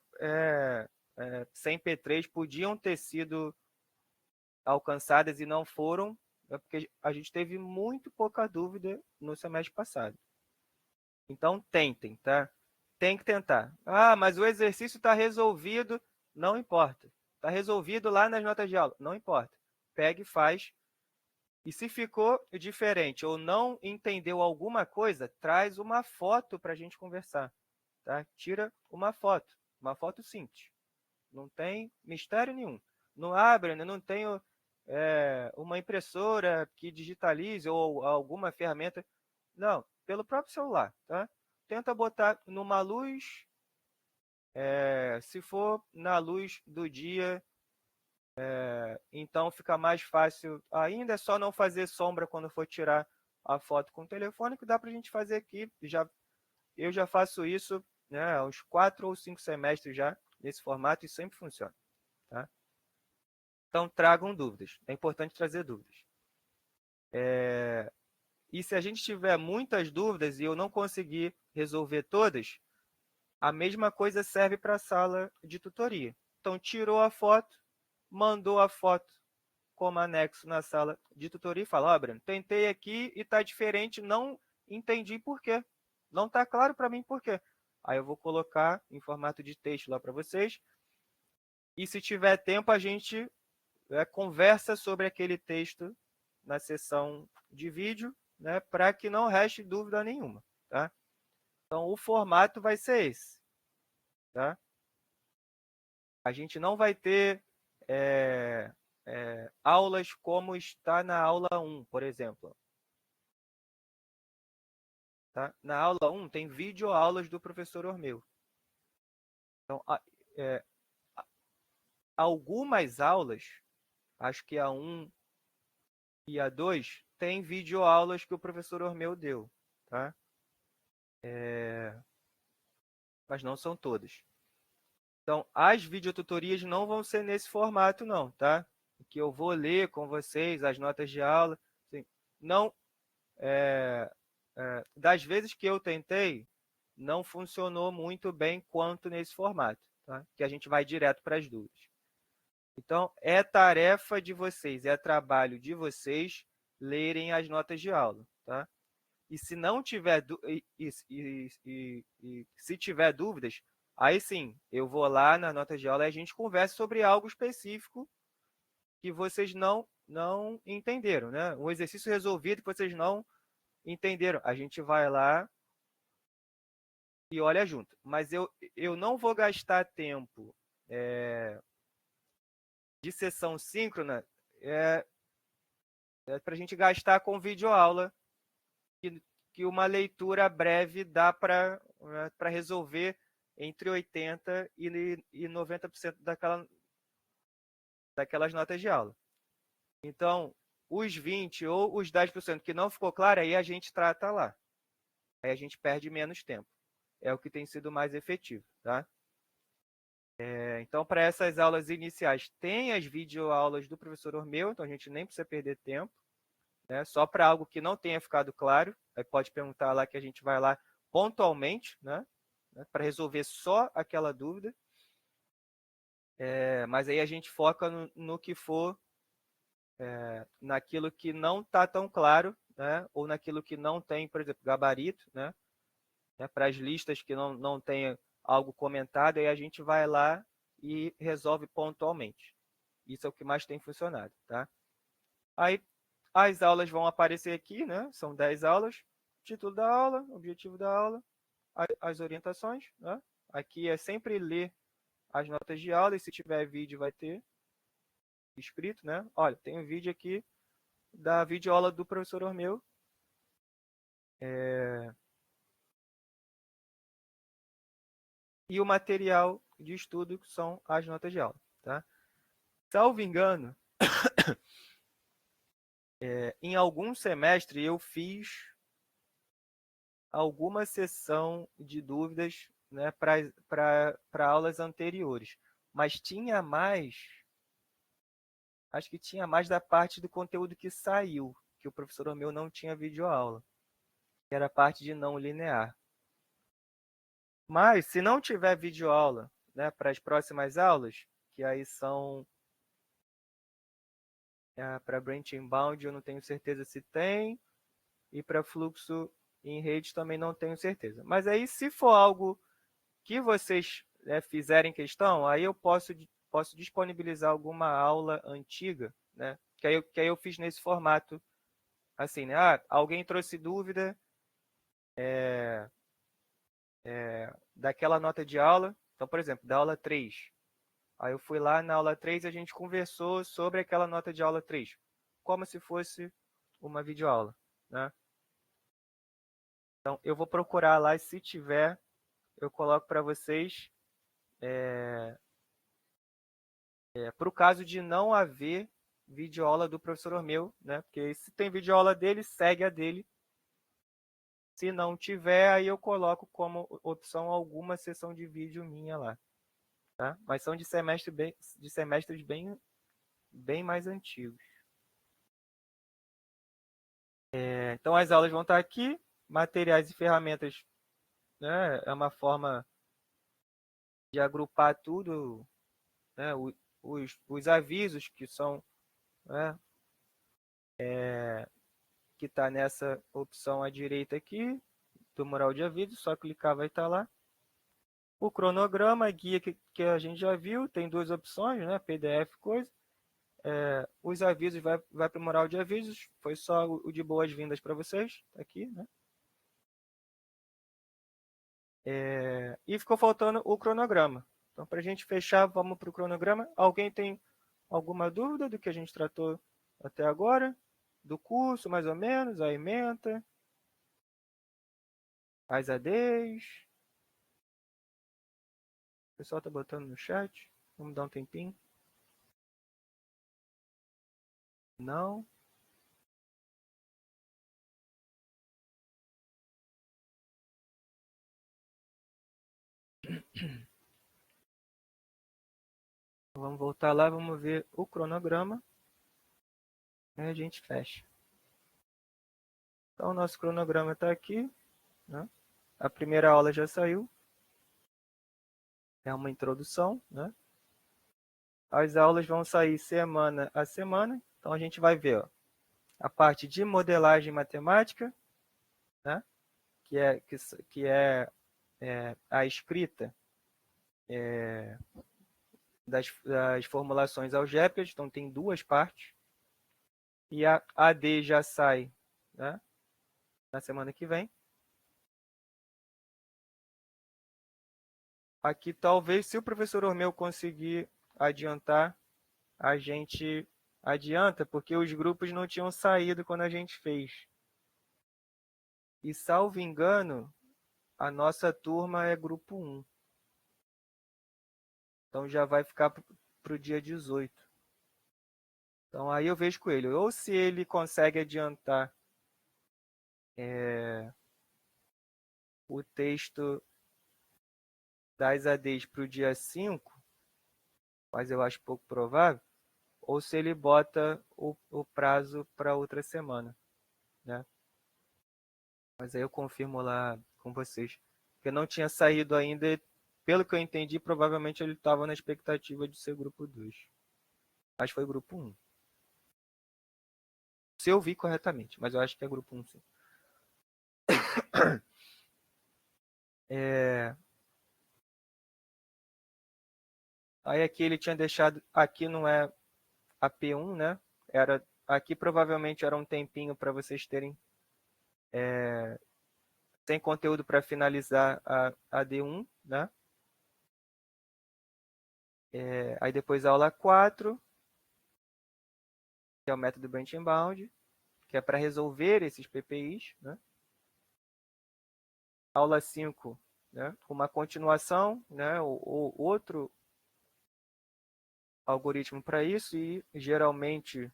100 P3 podiam ter sido alcançadas e não foram, porque a gente teve muito pouca dúvida no semestre passado. Então, tentem, tá? Tem que tentar. Ah, mas o exercício está resolvido. Não importa. Está resolvido lá nas notas de aula. Não importa. Pega e faz. E se ficou diferente ou não entendeu alguma coisa, traz uma foto para a gente conversar. Tá? Tira uma foto simples. Não tem mistério nenhum. Não abre, né? Não tenho uma impressora que digitalize ou alguma ferramenta. Não, pelo próprio celular, tá? Tenta botar numa luz, se for na luz do dia, então fica mais fácil. Ainda é só não fazer sombra quando for tirar a foto com o telefone, que dá para a gente fazer aqui. Eu já faço isso, né, há uns 4 ou 5 semestres já, nesse formato, e sempre funciona. Tá? Então, tragam dúvidas. É importante trazer dúvidas. E se a gente tiver muitas dúvidas e eu não conseguir resolver todas, a mesma coisa serve para a sala de tutoria. Então, tirou a foto, mandou a foto como anexo na sala de tutoria e fala, ó, Breno, tentei aqui e está diferente, não entendi por quê. Não está claro para mim por quê. Aí eu vou colocar em formato de texto lá para vocês. E se tiver tempo, a gente conversa sobre aquele texto na sessão de vídeo, né, para que não reste dúvida nenhuma. Tá? Então, o formato vai ser esse. Tá? A gente não vai ter aulas como está na aula 1, por exemplo. Tá? Na aula 1 tem videoaulas do professor Ormeu. Então, algumas aulas, acho que a 1 e a 2, tem videoaulas que o professor Ormeu deu. Tá? Mas não são todas. Então, as videotutorias não vão ser nesse formato, não, tá? Que eu vou ler com vocês as notas de aula. Assim, não, das vezes que eu tentei, não funcionou muito bem quanto nesse formato, tá? Que a gente vai direto para as dúvidas. Então, é tarefa de vocês, é trabalho de vocês lerem as notas de aula, tá? E se não tiver se tiver dúvidas, aí sim, eu vou lá na nota de aula e a gente conversa sobre algo específico que vocês não entenderam, né? Um exercício resolvido que vocês não entenderam. A gente vai lá e olha junto. Mas eu não vou gastar tempo de sessão síncrona para a gente gastar com videoaula, que uma leitura breve dá para resolver entre 80% e 90% daquelas notas de aula. Então, os 20% ou os 10% que não ficou claro, aí a gente trata lá. Aí a gente perde menos tempo. É o que tem sido mais efetivo. Tá? Então, para essas aulas iniciais, tem as videoaulas do professor Ormeu, então a gente nem precisa perder tempo. Né? Só para algo que não tenha ficado claro, aí pode perguntar lá que a gente vai lá pontualmente, né? Para resolver só aquela dúvida. Mas aí a gente foca no que for, naquilo que não está tão claro, né? Ou naquilo que não tem, por exemplo, gabarito, né? Para as listas que não tem algo comentado, aí a gente vai lá e resolve pontualmente. Isso é o que mais tem funcionado. Tá? Aí as aulas vão aparecer aqui, né? São 10 aulas. Título da aula, objetivo da aula, as orientações. Né? Aqui é sempre ler as notas de aula, e se tiver vídeo vai ter escrito, né? Olha, tem um vídeo aqui da videoaula do professor Ormeu. e o material de estudo, que são as notas de aula. Tá? Salvo engano, em algum semestre eu fiz alguma sessão de dúvidas, né, para aulas anteriores, mas tinha mais, acho que tinha mais da parte do conteúdo que saiu, que o professor meu não tinha videoaula, que era a parte de não linear. Mas se não tiver videoaula, né, para as próximas aulas, que aí são para branch inbound, eu não tenho certeza se tem, e para fluxo em rede também não tenho certeza. Mas aí, se for algo que vocês fizerem questão, aí eu posso disponibilizar alguma aula antiga, né? Que aí eu fiz nesse formato, assim, né? Ah, alguém trouxe dúvida daquela nota de aula, então, por exemplo, da aula 3. Aí eu fui lá na aula 3 e a gente conversou sobre aquela nota de aula 3, como se fosse uma videoaula, né? Então, eu vou procurar lá e se tiver, eu coloco para vocês, para o caso de não haver videoaula do professor Ormeu, né? Porque se tem videoaula dele, segue a dele. Se não tiver, aí eu coloco como opção alguma sessão de vídeo minha lá. Tá? Mas são de semestres bem mais antigos. Então as aulas vão estar aqui, materiais e ferramentas, né? É uma forma de agrupar tudo, né? Os avisos que são, né? Que está nessa opção à direita aqui, do mural de aviso, só clicar vai estar lá. O cronograma, a guia que a gente já viu, tem duas opções, né? PDF, coisa. Os avisos vai para o mural de avisos, foi só o de boas-vindas para vocês, tá aqui, né? E ficou faltando o cronograma. Então, para a gente fechar, vamos para o cronograma. Alguém tem alguma dúvida do que a gente tratou até agora? Do curso, mais ou menos, a ementa, as ADs? O pessoal está botando no chat. Vamos dar um tempinho. Não. Vamos voltar lá, vamos ver o cronograma. Aí a gente fecha. Então, o nosso cronograma está aqui, né? A primeira aula já saiu. É uma introdução, né? As aulas vão sair semana a semana. Então, a gente vai ver, ó, a parte de modelagem matemática, né? Que é a escrita das formulações algébricas. Então, tem duas partes. E a AD já sai, né, na semana que vem. Aqui, talvez, se o professor Ormeu conseguir adiantar, a gente adianta, porque os grupos não tinham saído quando a gente fez. E, salvo engano, a nossa turma é grupo 1. Então, já vai ficar para o dia 18. Então, aí eu vejo com ele. Ou se ele consegue adiantar o texto das ADs para o dia 5, mas eu acho pouco provável, ou se ele bota o prazo para outra semana, né? Mas aí eu confirmo lá com vocês. Porque não tinha saído ainda, pelo que eu entendi, provavelmente ele estava na expectativa de ser grupo 2. Mas foi grupo 1. Se eu vi corretamente, mas eu acho que é grupo 1, sim. Aí aqui ele tinha deixado, aqui não é a P1, né? Aqui provavelmente era um tempinho para vocês terem sem conteúdo para finalizar a D1, né? Aí depois a aula 4, que é o método Branch Inbound, que é para resolver esses PPIs, né? Aula 5 né, uma continuação, né, ou outro algoritmo para isso, e geralmente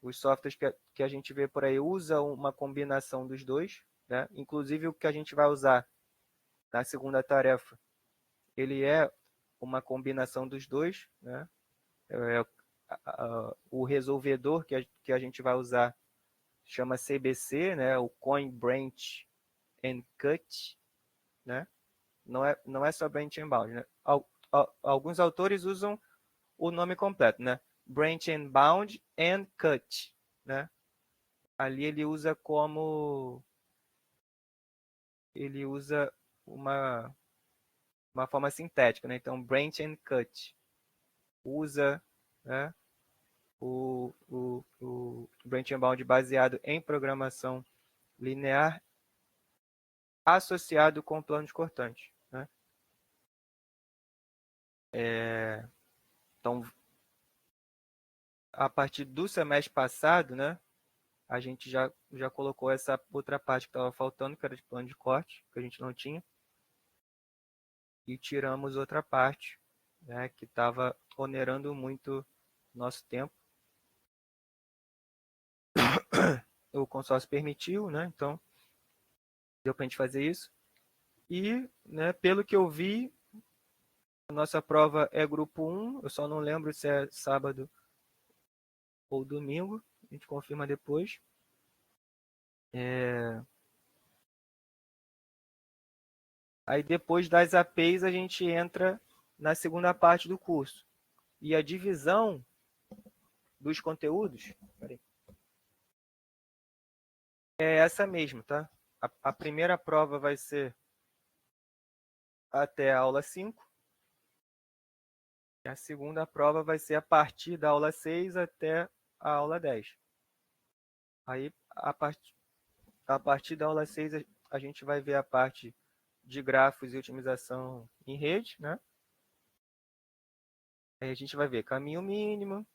os softwares que a gente vê por aí usam uma combinação dos dois, né? Inclusive o que a gente vai usar na segunda tarefa, ele é uma combinação dos dois, né? O resolvedor que a gente vai usar chama CBC, né? O Coin Branch and Cut, né? Não é só Branch and Bound, né? Alguns autores usam o nome completo, né? Branch and Bound and Cut, né? Ali ele usa uma forma sintética, né? Então, branch and cut usa, né, o branch and bound baseado em programação linear associado com planos cortantes, né? Então, a partir do semestre passado, né, a gente já colocou essa outra parte que estava faltando, que era de plano de corte, que a gente não tinha, e tiramos outra parte, né, que estava onerando muito nosso tempo. O consórcio permitiu, né? Então, deu para a gente fazer isso. E, né, pelo que eu vi, a nossa prova é grupo 1, eu só não lembro se é sábado ou domingo, a gente confirma depois. Aí depois das APs a gente entra na segunda parte do curso. E a divisão dos conteúdos é essa mesmo, tá? A primeira prova vai ser até a aula 5. E a segunda prova vai ser a partir da aula 6 até a aula 10. Aí, a partir da aula 6, a gente vai ver a parte de grafos e otimização em rede, né? Aí a gente vai ver caminho mínimo,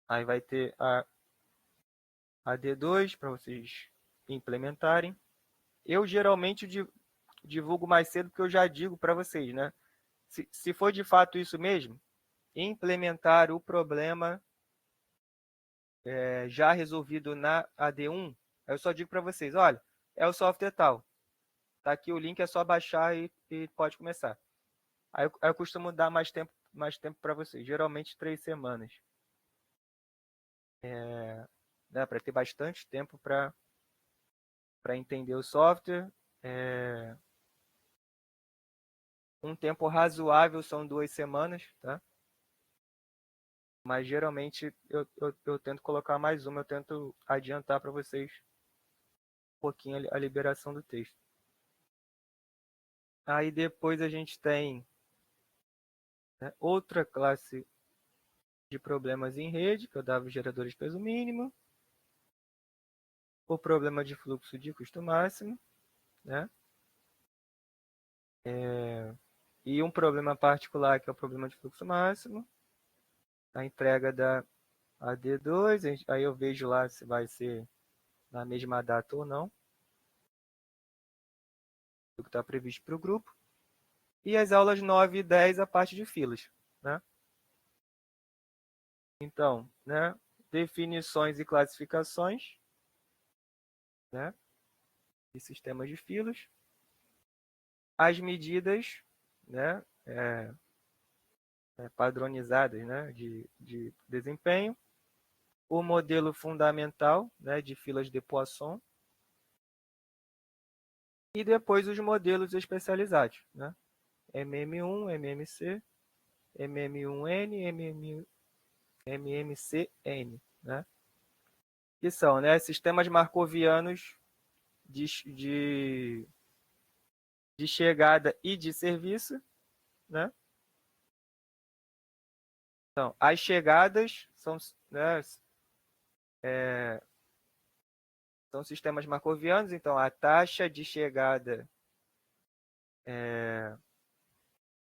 aí vai ter a D2 para vocês implementarem. Eu geralmente divulgo mais cedo porque eu já digo para vocês, né? Se for de fato isso mesmo, implementar o problema já resolvido na AD1, eu só digo para vocês, olha, é o software tal. Tá aqui o link, é só baixar e pode começar. Aí eu costumo dar mais tempo para vocês, geralmente 3 semanas. Né, para ter bastante tempo para entender o software. Um tempo razoável são 2 semanas, tá? Mas geralmente eu tento colocar mais uma, eu tento adiantar para vocês um pouquinho a liberação do texto. Aí depois a gente tem, né, outra classe de problemas em rede, que eu dava geradores de peso mínimo, o problema de fluxo de custo máximo, né? E um problema particular, que é o problema de fluxo máximo, a entrega da AD2, aí eu vejo lá se vai ser na mesma data ou não, o que está previsto para o grupo. E as aulas 9 e 10, a parte de filas, né? Então, né, definições e classificações, né, de sistemas de filas, as medidas, né, padronizadas, né, de desempenho, o modelo fundamental, né, de filas de Poisson, e depois os modelos especializados, né, MM1, MMC, MM1N, MMCN, né, que são, né, sistemas marcovianos de chegada e de serviço, né? Então, as chegadas são, né, são sistemas marcovianos, então a taxa de chegada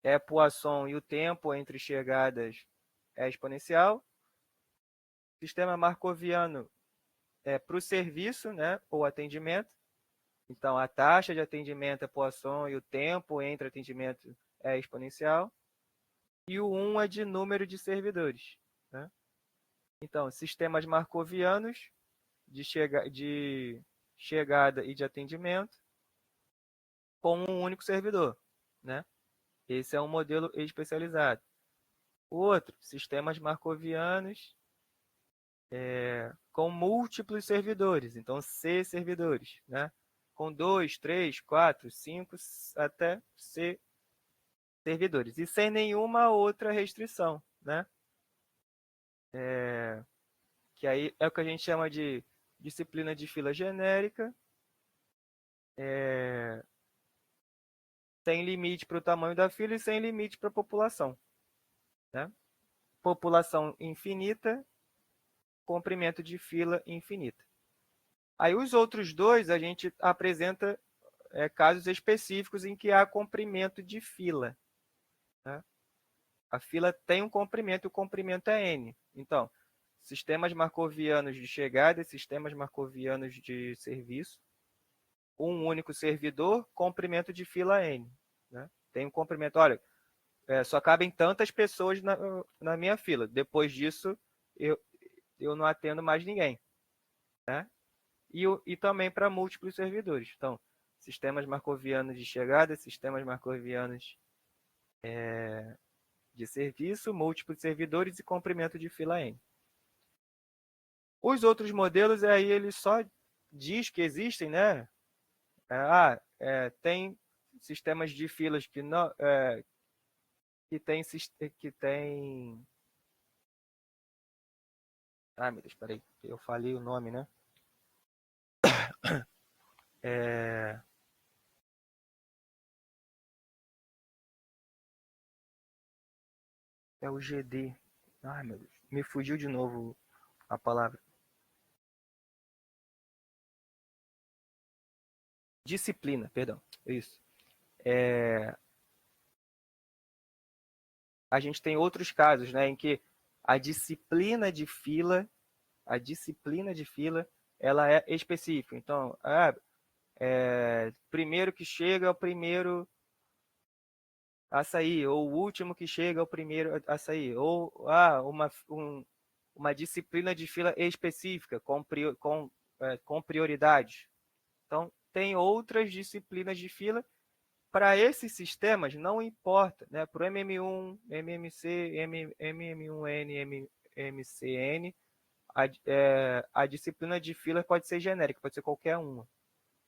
é Poisson e o tempo entre chegadas é exponencial. Sistema marcoviano é para o serviço, né, ou atendimento. Então, a taxa de atendimento é Poisson e o tempo entre atendimento é exponencial. E o 1 é de número de servidores. Né? Então, sistemas marcovianos de chegada e de atendimento com um único servidor. Né? Esse é um modelo especializado. O outro, sistemas marcovianos com múltiplos servidores. Então, C servidores. Né? Com 2, 3, 4, 5, até C servidores. E sem nenhuma outra restrição. Né? Que aí é o que a gente chama de disciplina de fila genérica, sem limite para o tamanho da fila e sem limite para a população. Né? População infinita, comprimento de fila infinita. Aí os outros dois a gente apresenta casos específicos em que há comprimento de fila. Né? A fila tem um comprimento e o comprimento é n. Então, sistemas marcovianos de chegada e sistemas marcovianos de serviço, um único servidor, comprimento de fila n. Né? Tem um comprimento, olha, só cabem tantas pessoas na minha fila. Depois disso, eu não atendo mais ninguém. Né? E também para múltiplos servidores. Então, sistemas marcovianos de chegada, sistemas marcovianos de serviço, múltiplos servidores e comprimento de fila n. Os outros modelos, aí ele só diz que existem, né? Tem sistemas de filas que não que tem. Ah, meu Deus, peraí, eu falei o nome, né? É, é o GD. Ai, meu Deus, me fugiu de novo a palavra. Disciplina, perdão, isso. A gente tem outros casos, né, em que a disciplina de fila, ela é específica. Então, primeiro que chega é o primeiro a sair, ou o último que chega é o primeiro a sair, ou uma disciplina de fila específica, com prioridade. Então, tem outras disciplinas de fila. Para esses sistemas, não importa, né? Para o MM1, MMC, MM1N, MMCN, a disciplina de fila pode ser genérica, pode ser qualquer uma.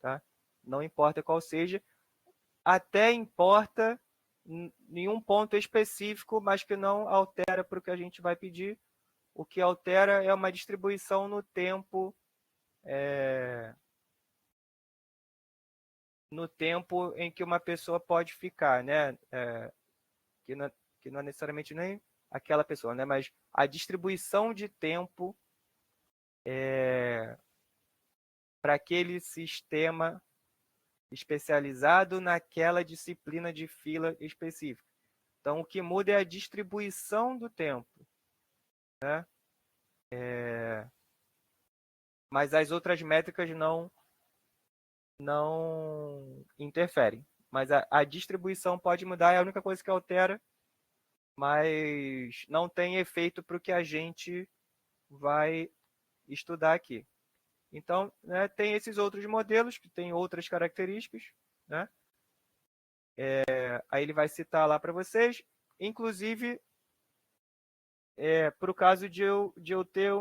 Tá? Não importa qual seja, até importa em um ponto específico, mas que não altera para o que a gente vai pedir. O que altera é uma distribuição no tempo, no tempo em que uma pessoa pode ficar, né? Que, não, que não é necessariamente nem aquela pessoa, né? Mas a distribuição de tempo para aquele sistema especializado naquela disciplina de fila específica. Então, o que muda é a distribuição do tempo. Né? Mas as outras métricas não interferem. Mas a distribuição pode mudar, é a única coisa que altera, mas não tem efeito para o que a gente vai estudar aqui. Então, né, tem esses outros modelos que têm outras características. Né? Aí ele vai citar lá para vocês, inclusive para o caso de eu ter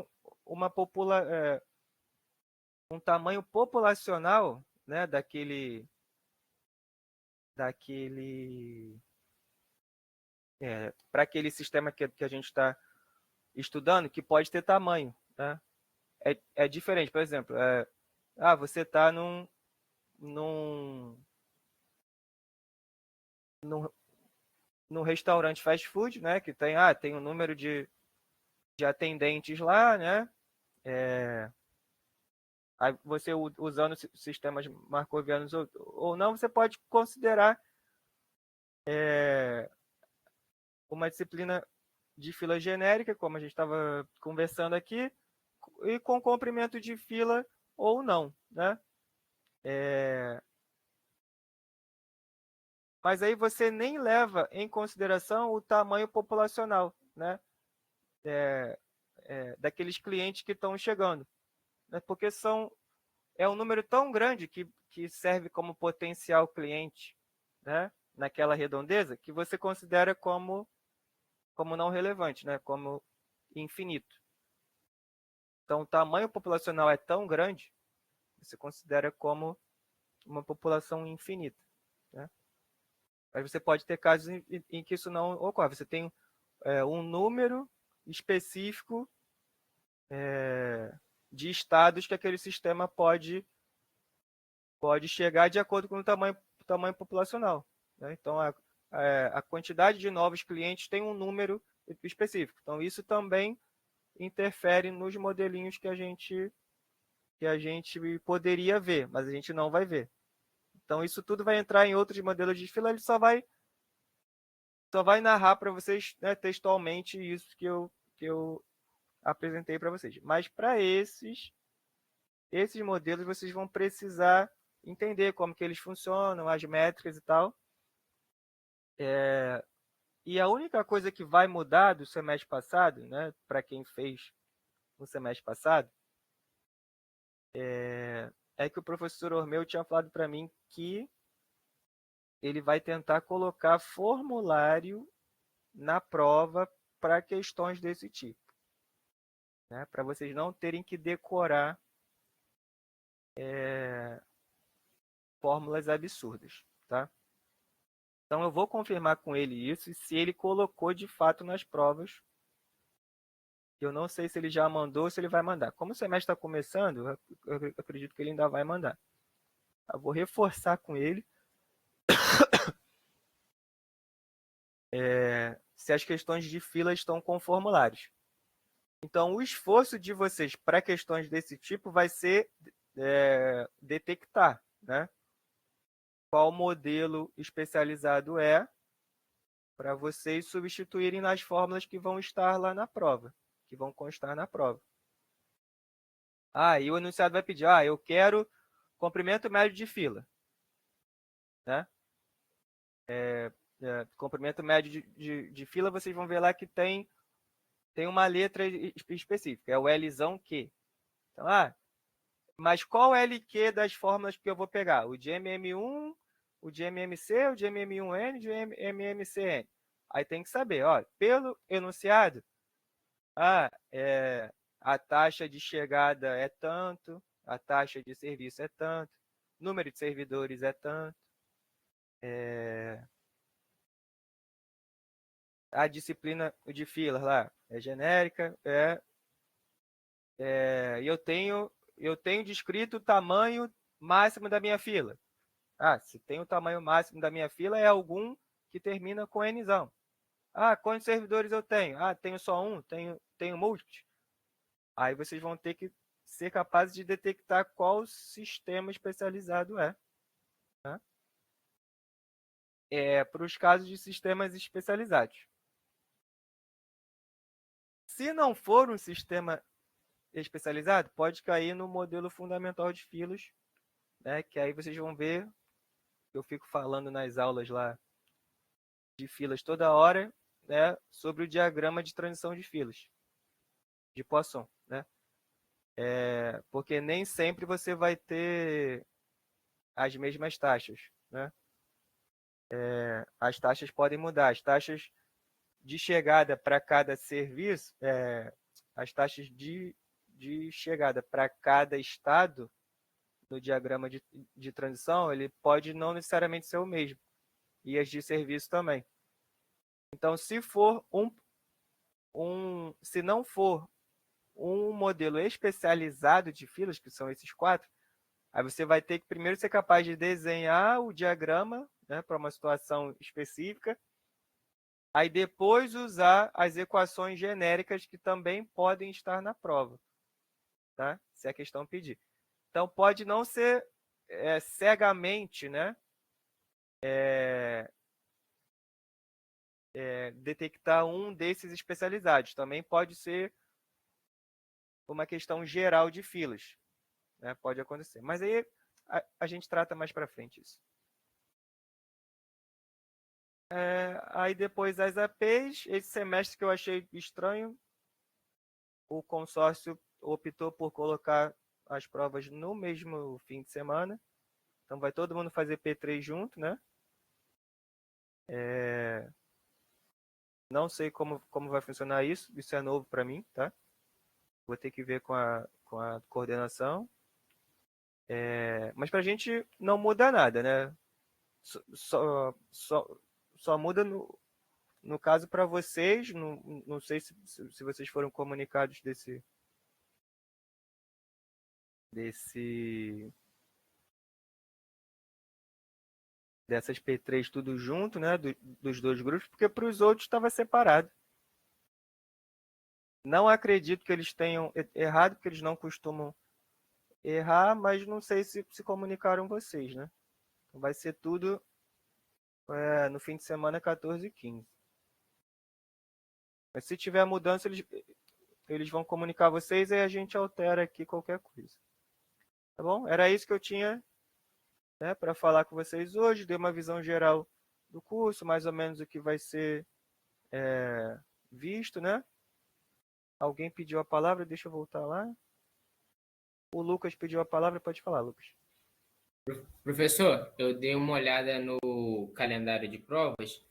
um tamanho populacional, né, para aquele sistema que a gente está estudando, que pode ter tamanho. Né? É diferente, por exemplo, você está num restaurante fast food, né, que tem um número de atendentes lá, né? Aí você usando sistemas marcovianos ou não, você pode considerar uma disciplina de fila genérica, como a gente estava conversando aqui, e com comprimento de fila ou não, né? Mas aí você nem leva em consideração o tamanho populacional, né? Daqueles clientes que estão chegando, né? Porque é um número tão grande que serve como potencial cliente, né? Naquela redondeza, que você considera como não relevante, né? Como infinito. Então, o tamanho populacional é tão grande, você considera como uma população infinita, né? Mas você pode ter casos em que isso não ocorre. Você tem um número específico de estados que aquele sistema pode chegar de acordo com o tamanho populacional, né? Então, a quantidade de novos clientes tem um número específico. Então, isso também interfere nos modelinhos que a gente poderia ver, mas a gente não vai ver. Então, isso tudo vai entrar em outros modelos de fila, ele só vai narrar para vocês, né, textualmente isso que eu apresentei para vocês. Mas para esses modelos, vocês vão precisar entender como que eles funcionam, as métricas e tal. E a única coisa que vai mudar do semestre passado, né, para quem fez no semestre passado, é que o professor Ormeu tinha falado para mim que ele vai tentar colocar formulário na prova para questões desse tipo, né, para vocês não terem que decorar fórmulas absurdas, tá? Então eu vou confirmar com ele isso e se ele colocou de fato nas provas. Eu não sei se ele já mandou ou se ele vai mandar. Como o semestre está começando, eu acredito que ele ainda vai mandar. Eu vou reforçar com ele se as questões de fila estão com formulários. Então, o esforço de vocês para questões desse tipo vai ser detectar, né, qual modelo especializado é para vocês substituírem nas fórmulas que vão estar lá na prova, que vão constar na prova. E o enunciado vai pedir, eu quero comprimento médio de fila, né? Comprimento médio de fila, vocês vão ver lá que tem uma letra específica, é o Lzão Q. Então, mas qual LQ das fórmulas que eu vou pegar? O de MM1, o de MMC, o de MM1N, o de MMCN. Aí tem que saber, pelo enunciado, a taxa de chegada é tanto, a taxa de serviço é tanto, número de servidores é tanto, a disciplina de filas lá é genérica, e eu tenho descrito o tamanho máximo da minha fila. Se tem o tamanho máximo da minha fila, é algum que termina com Nzão. Quantos servidores eu tenho? Tenho só um, tenho múltiplos. Aí vocês vão ter que ser capazes de detectar qual sistema especializado é. Tá? Para os casos de sistemas especializados. Se não for um sistema especializado, pode cair no modelo fundamental de filas, né? Que aí vocês vão ver, eu fico falando nas aulas lá de filas toda hora, né? Sobre o diagrama de transição de filas, de Poisson, né? Porque nem sempre você vai ter as mesmas taxas, né? As taxas podem mudar, as taxas de chegada para cada serviço, as taxas de chegada para cada estado no diagrama de transição, ele pode não necessariamente ser o mesmo, e as de serviço também. Então, se não for um modelo especializado de filas, que são esses 4, aí você vai ter que primeiro ser capaz de desenhar o diagrama, né, para uma situação específica, aí depois usar as equações genéricas que também podem estar na prova, tá? Se a questão pedir. Então, pode não ser cegamente, né, detectar um desses especializados. Também pode ser uma questão geral de filas, né? Pode acontecer. Mas aí a gente trata mais para frente isso. Aí depois as APs, esse semestre que eu achei estranho, o consórcio optou por colocar as provas no mesmo fim de semana. Então vai todo mundo fazer P3 junto, né? Não sei como vai funcionar isso. Isso é novo para mim, tá? Vou ter que ver com a coordenação. Mas para a gente não muda nada, né? Só muda no caso para vocês. Não sei se vocês foram comunicados dessas P3 tudo junto, né? Dos dois grupos, porque para os outros estava separado. Não acredito que eles tenham errado, porque eles não costumam errar, mas não sei se comunicaram vocês, né? Vai ser tudo no fim de semana 14 e 15. Mas se tiver mudança, eles vão comunicar vocês e a gente altera aqui qualquer coisa. Tá bom? Era isso que eu tinha, né, para falar com vocês hoje. Dei uma visão geral do curso, mais ou menos o que vai ser visto, né? Alguém pediu a palavra, deixa eu voltar lá. O Lucas pediu a palavra, pode falar, Lucas. Professor, eu dei uma olhada no calendário de provas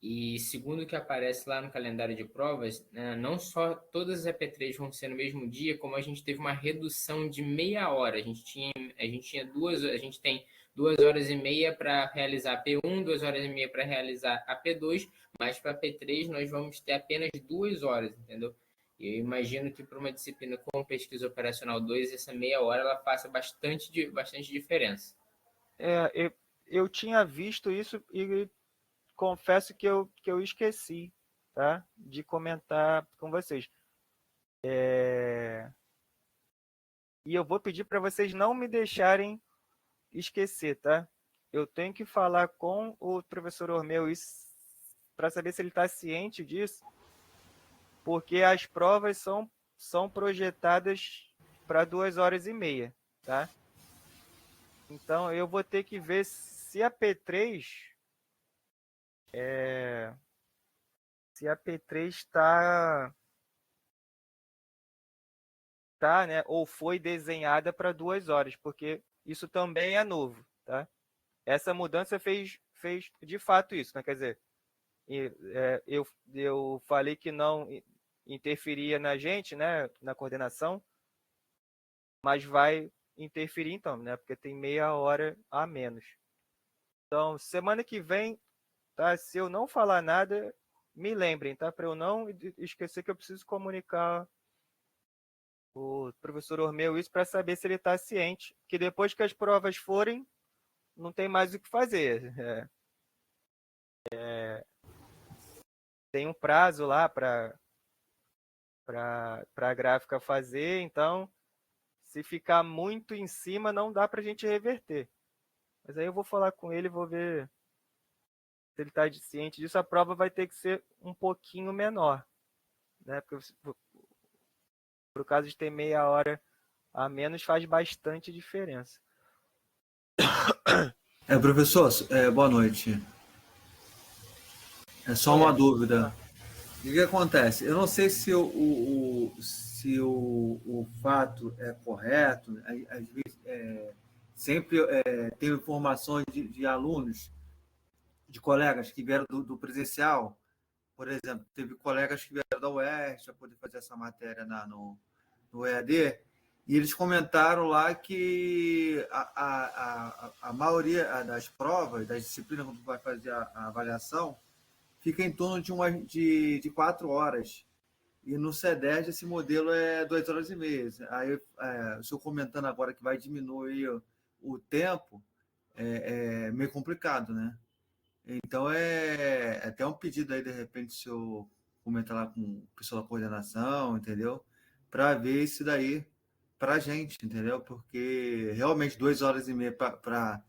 e, segundo o que aparece lá no calendário de provas, não só todas as EP3 vão ser no mesmo dia, como a gente teve uma redução de meia hora. A gente tem 2 horas e meia para realizar P1, 2 horas e meia para realizar a P2, mas para a P3 nós vamos ter apenas 2 horas, entendeu? Eu imagino que para uma disciplina como pesquisa operacional 2, essa meia hora ela faça bastante diferença. Eu tinha visto isso e confesso que eu esqueci, tá? De comentar com vocês. E eu vou pedir para vocês não me deixarem esquecer, tá? Eu tenho que falar com o professor Ormeu isso para saber se ele está ciente disso, porque as provas são projetadas para 2 horas e meia, tá? Então eu vou ter que ver se a P3 tá, né? Ou foi desenhada para 2 horas, porque isso também é novo, tá? Essa mudança fez de fato isso, né? Quer dizer, eu falei que não interferia na gente, né? Na coordenação, mas vai interferir então, né? Porque tem meia hora a menos. Então, semana que vem, tá? Se eu não falar nada, me lembrem, tá? Para eu não esquecer que eu preciso comunicar o professor Ormeu isso para saber se ele está ciente, que depois que as provas forem, não tem mais o que fazer. Tem um prazo lá para a gráfica fazer, então se ficar muito em cima, não dá para a gente reverter. Mas aí eu vou falar com ele, vou ver se ele está ciente disso. A prova vai ter que ser um pouquinho menor, né? Porque por caso de ter meia hora a menos, faz bastante diferença. Professor, boa noite. É só uma dúvida. O que acontece? Eu não sei se o fato é correto. Às vezes, sempre tenho informações de alunos, de colegas que vieram do presencial. Por exemplo, teve colegas que vieram da UERJ para poder fazer essa matéria no EAD, e eles comentaram lá que a maioria das provas, das disciplinas, quando vai fazer a avaliação, fica em torno de 4 horas. E no CEDERJ esse modelo é 2 horas e meia. Aí, o senhor comentando agora que vai diminuir o tempo, é meio complicado, né? Então, é até um pedido aí, de repente, se eu comentar lá com o pessoal da coordenação, entendeu? Para ver isso daí para a gente, entendeu? Porque realmente 2 horas e meia para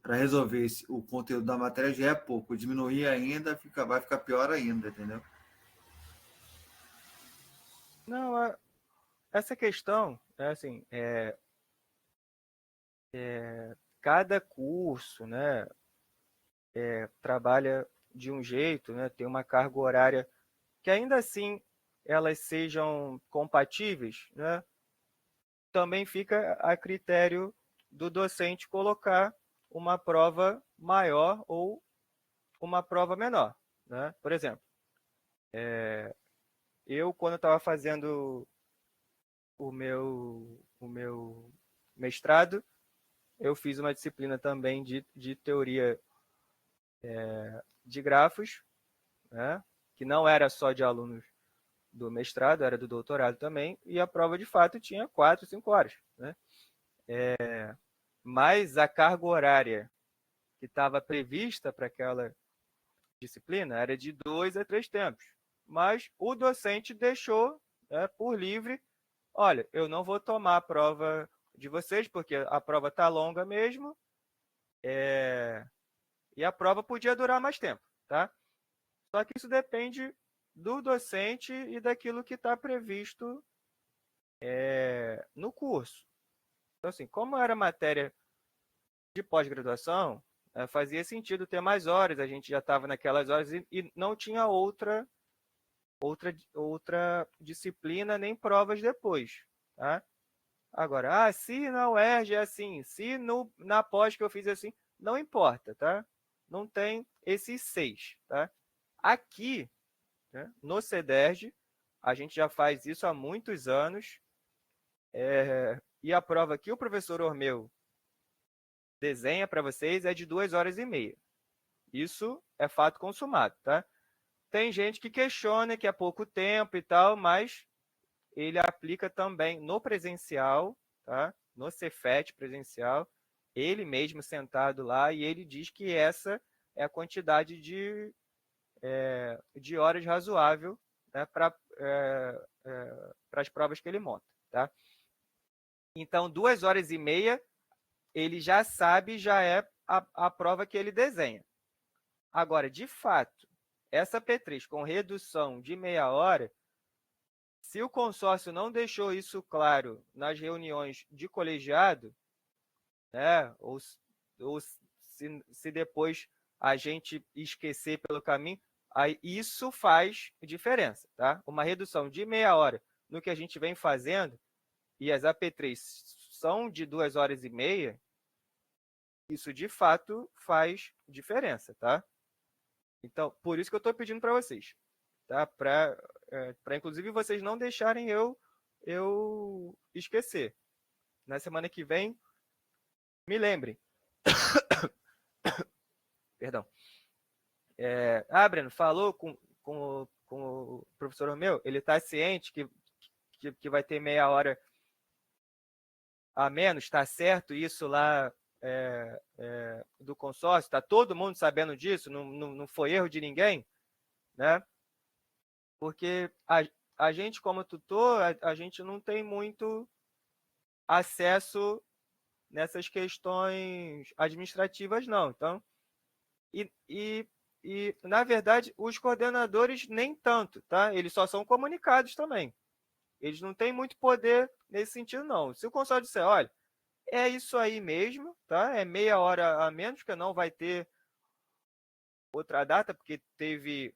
resolver o conteúdo da matéria já é pouco. Diminuir ainda vai ficar pior ainda, entendeu? Não, essa questão, assim, cada curso, né, trabalha de um jeito, né, tem uma carga horária que ainda assim elas sejam compatíveis, né, também fica a critério do docente colocar uma prova maior ou uma prova menor, né? Por exemplo, eu quando estava fazendo o meu mestrado, eu fiz uma disciplina também de teoria de grafos, né? Que não era só de alunos do mestrado, era do doutorado também, e a prova de fato tinha 4, 5 horas, né? Mas a carga horária que estava prevista para aquela disciplina era de 2 a 3 tempos. Mas o docente deixou, né, por livre, olha, eu não vou tomar a prova de vocês, porque a prova está longa mesmo, e a prova podia durar mais tempo, tá? Só que isso depende do docente e daquilo que está previsto no curso. Então, assim, como era matéria de pós-graduação, fazia sentido ter mais horas, a gente já estava naquelas horas e não tinha outra disciplina nem provas depois, tá? Agora, se na UERJ é assim, se na pós que eu fiz assim, não importa, tá? Não tem esses 6, tá? Aqui, né, no CEDERJ, a gente já faz isso há muitos anos, e a prova que o professor Ormeu desenha para vocês é de 2 horas e meia. Isso é fato consumado, tá? Tem gente que questiona que é pouco tempo e tal, mas ele aplica também no presencial, tá? No Cefet presencial, ele mesmo sentado lá, e ele diz que essa é a quantidade de horas razoável, né, para as provas que ele monta, tá? Então, 2 horas e meia, ele já sabe, já é a prova que ele desenha. Agora, de fato, essa P3 com redução de meia hora, se o consórcio não deixou isso claro nas reuniões de colegiado, né, ou se depois a gente esquecer pelo caminho, aí isso faz diferença, tá? Uma redução de meia hora no que a gente vem fazendo, e as AP3 são de 2 horas e meia, isso de fato faz diferença, tá? Então, por isso que eu estou pedindo para vocês, tá? Para inclusive vocês não deixarem eu esquecer. Na semana que vem, me lembrem. Perdão. Breno, falou com o professor meu, ele está ciente que vai ter meia hora a menos, está certo isso lá do consórcio, está todo mundo sabendo disso, não foi erro de ninguém, né? Porque a gente, como tutor, a gente não tem muito acesso nessas questões administrativas, não. Então, na verdade, os coordenadores nem tanto, tá? Eles só são comunicados também. Eles não têm muito poder nesse sentido, não. Se o consórcio disser, olha, é isso aí mesmo, tá? É meia hora a menos, que não vai ter outra data, porque teve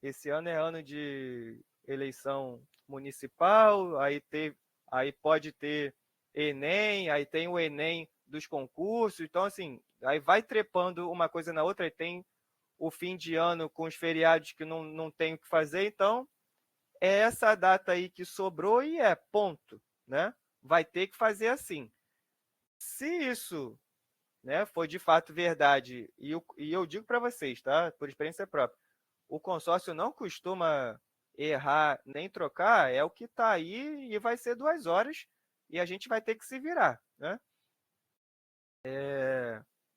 esse ano é ano de eleição municipal, aí pode ter Enem, aí tem o Enem dos concursos, então assim, aí vai trepando uma coisa na outra, aí tem o fim de ano com os feriados que não tem o que fazer, então é essa data aí que sobrou e ponto, né? Vai ter que fazer assim. Se isso, né, for de fato verdade, e eu digo para vocês, tá? Por experiência própria, o consórcio não costuma errar nem trocar, é o que está aí e vai ser 2 horas e a gente vai ter que se virar, né?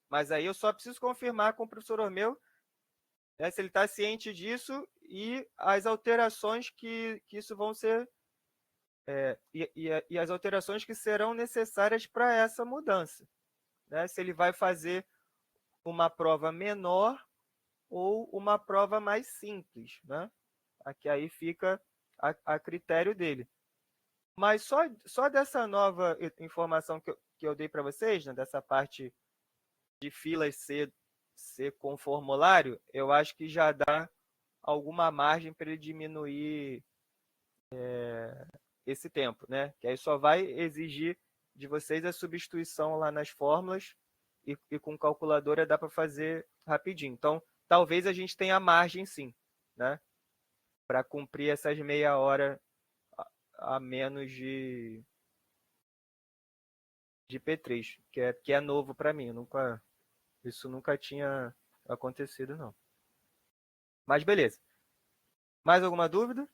Mas aí eu só preciso confirmar com o professor Ormeu, né, se ele está ciente disso e as alterações que isso vão ser, e as alterações que serão necessárias para essa mudança, né? Se ele vai fazer uma prova menor ou uma prova mais simples, né? Aqui aí fica a critério dele. Mas só dessa nova informação que eu dei para vocês, né, dessa parte de filas ser com formulário, eu acho que já dá alguma margem para ele diminuir esse tempo, né? Que aí só vai exigir de vocês a substituição lá nas fórmulas e com calculadora dá para fazer rapidinho. Então, talvez a gente tenha margem sim, né? Para cumprir essas meia hora a menos de P3, que é novo para mim. Isso nunca tinha acontecido, não. Mas beleza. Mais alguma dúvida?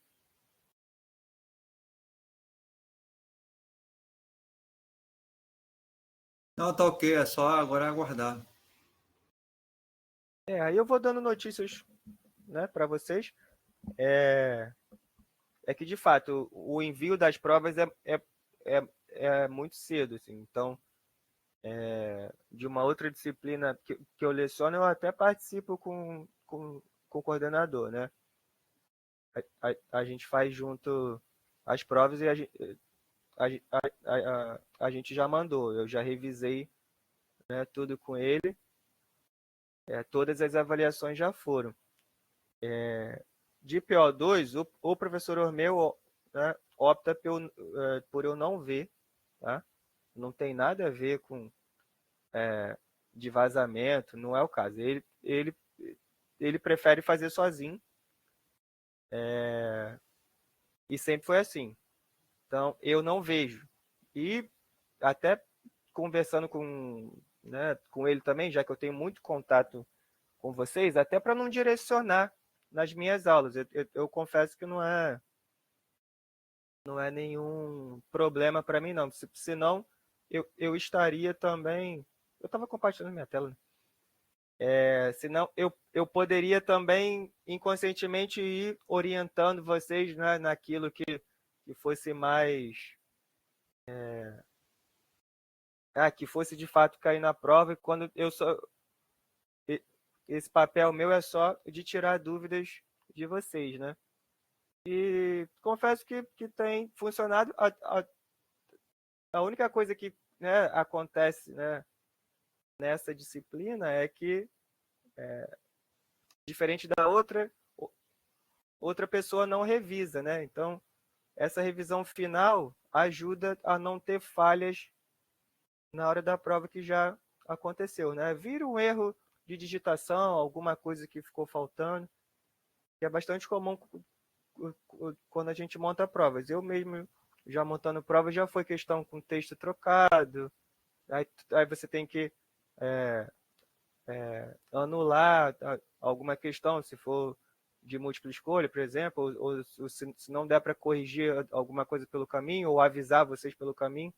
Não, tá ok, é só agora aguardar. Aí eu vou dando notícias, né, para vocês. É que, de fato, o envio das provas é muito cedo. Assim. Então, de uma outra disciplina que eu leciono, eu até participo com o coordenador, né? A gente faz junto as provas e a gente já mandou. Eu já revisei, né, tudo com ele. Todas as avaliações já foram. De PO2, o professor Ormeu, né, opta por eu não ver, tá? Não tem nada a ver com de vazamento, não é o caso. Ele prefere fazer sozinho e sempre foi assim. Então, eu não vejo. E até conversando né, com ele também, já que eu tenho muito contato com vocês, até para não direcionar nas minhas aulas. Eu confesso que não é nenhum problema para mim, não. Senão, eu estaria também. Eu estava compartilhando minha tela. Né? Senão, eu poderia também inconscientemente ir orientando vocês, né, naquilo que fosse mais. Que fosse de fato cair na prova. E quando eu só. Esse papel meu é só de tirar dúvidas de vocês, né? E confesso que tem funcionado. A única coisa que, né, acontece, né, nessa disciplina é que, diferente da outra pessoa não revisa, né? Então, essa revisão final ajuda a não ter falhas na hora da prova que já aconteceu, né? Vira um erro de digitação, alguma coisa que ficou faltando, que é bastante comum quando a gente monta provas. Eu mesmo, já montando provas, já foi questão com texto trocado, aí você tem que anular alguma questão, se for de múltipla escolha, por exemplo, ou se não der para corrigir alguma coisa pelo caminho, ou avisar vocês pelo caminho.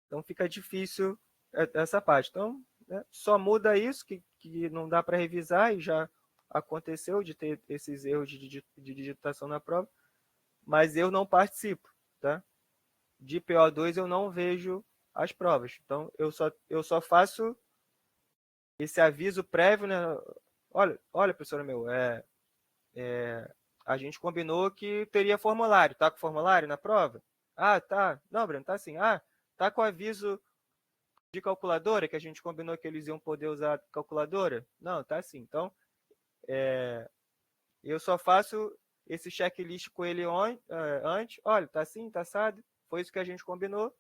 Então fica difícil essa parte. Então, né, só muda isso, que não dá para revisar, e já aconteceu de ter esses erros de digitação na prova, mas eu não participo, tá? De PO2 eu não vejo as provas. Então, eu só faço esse aviso prévio, né? Olha, professor meu, a gente combinou que teria formulário. Tá com formulário na prova? Ah, tá. Não, Breno, tá assim. Ah, tá com aviso de calculadora, que a gente combinou que eles iam poder usar calculadora? Não, tá assim. Então, eu só faço esse checklist com ele antes. Olha, tá assim, tá assado. Foi isso que a gente combinou.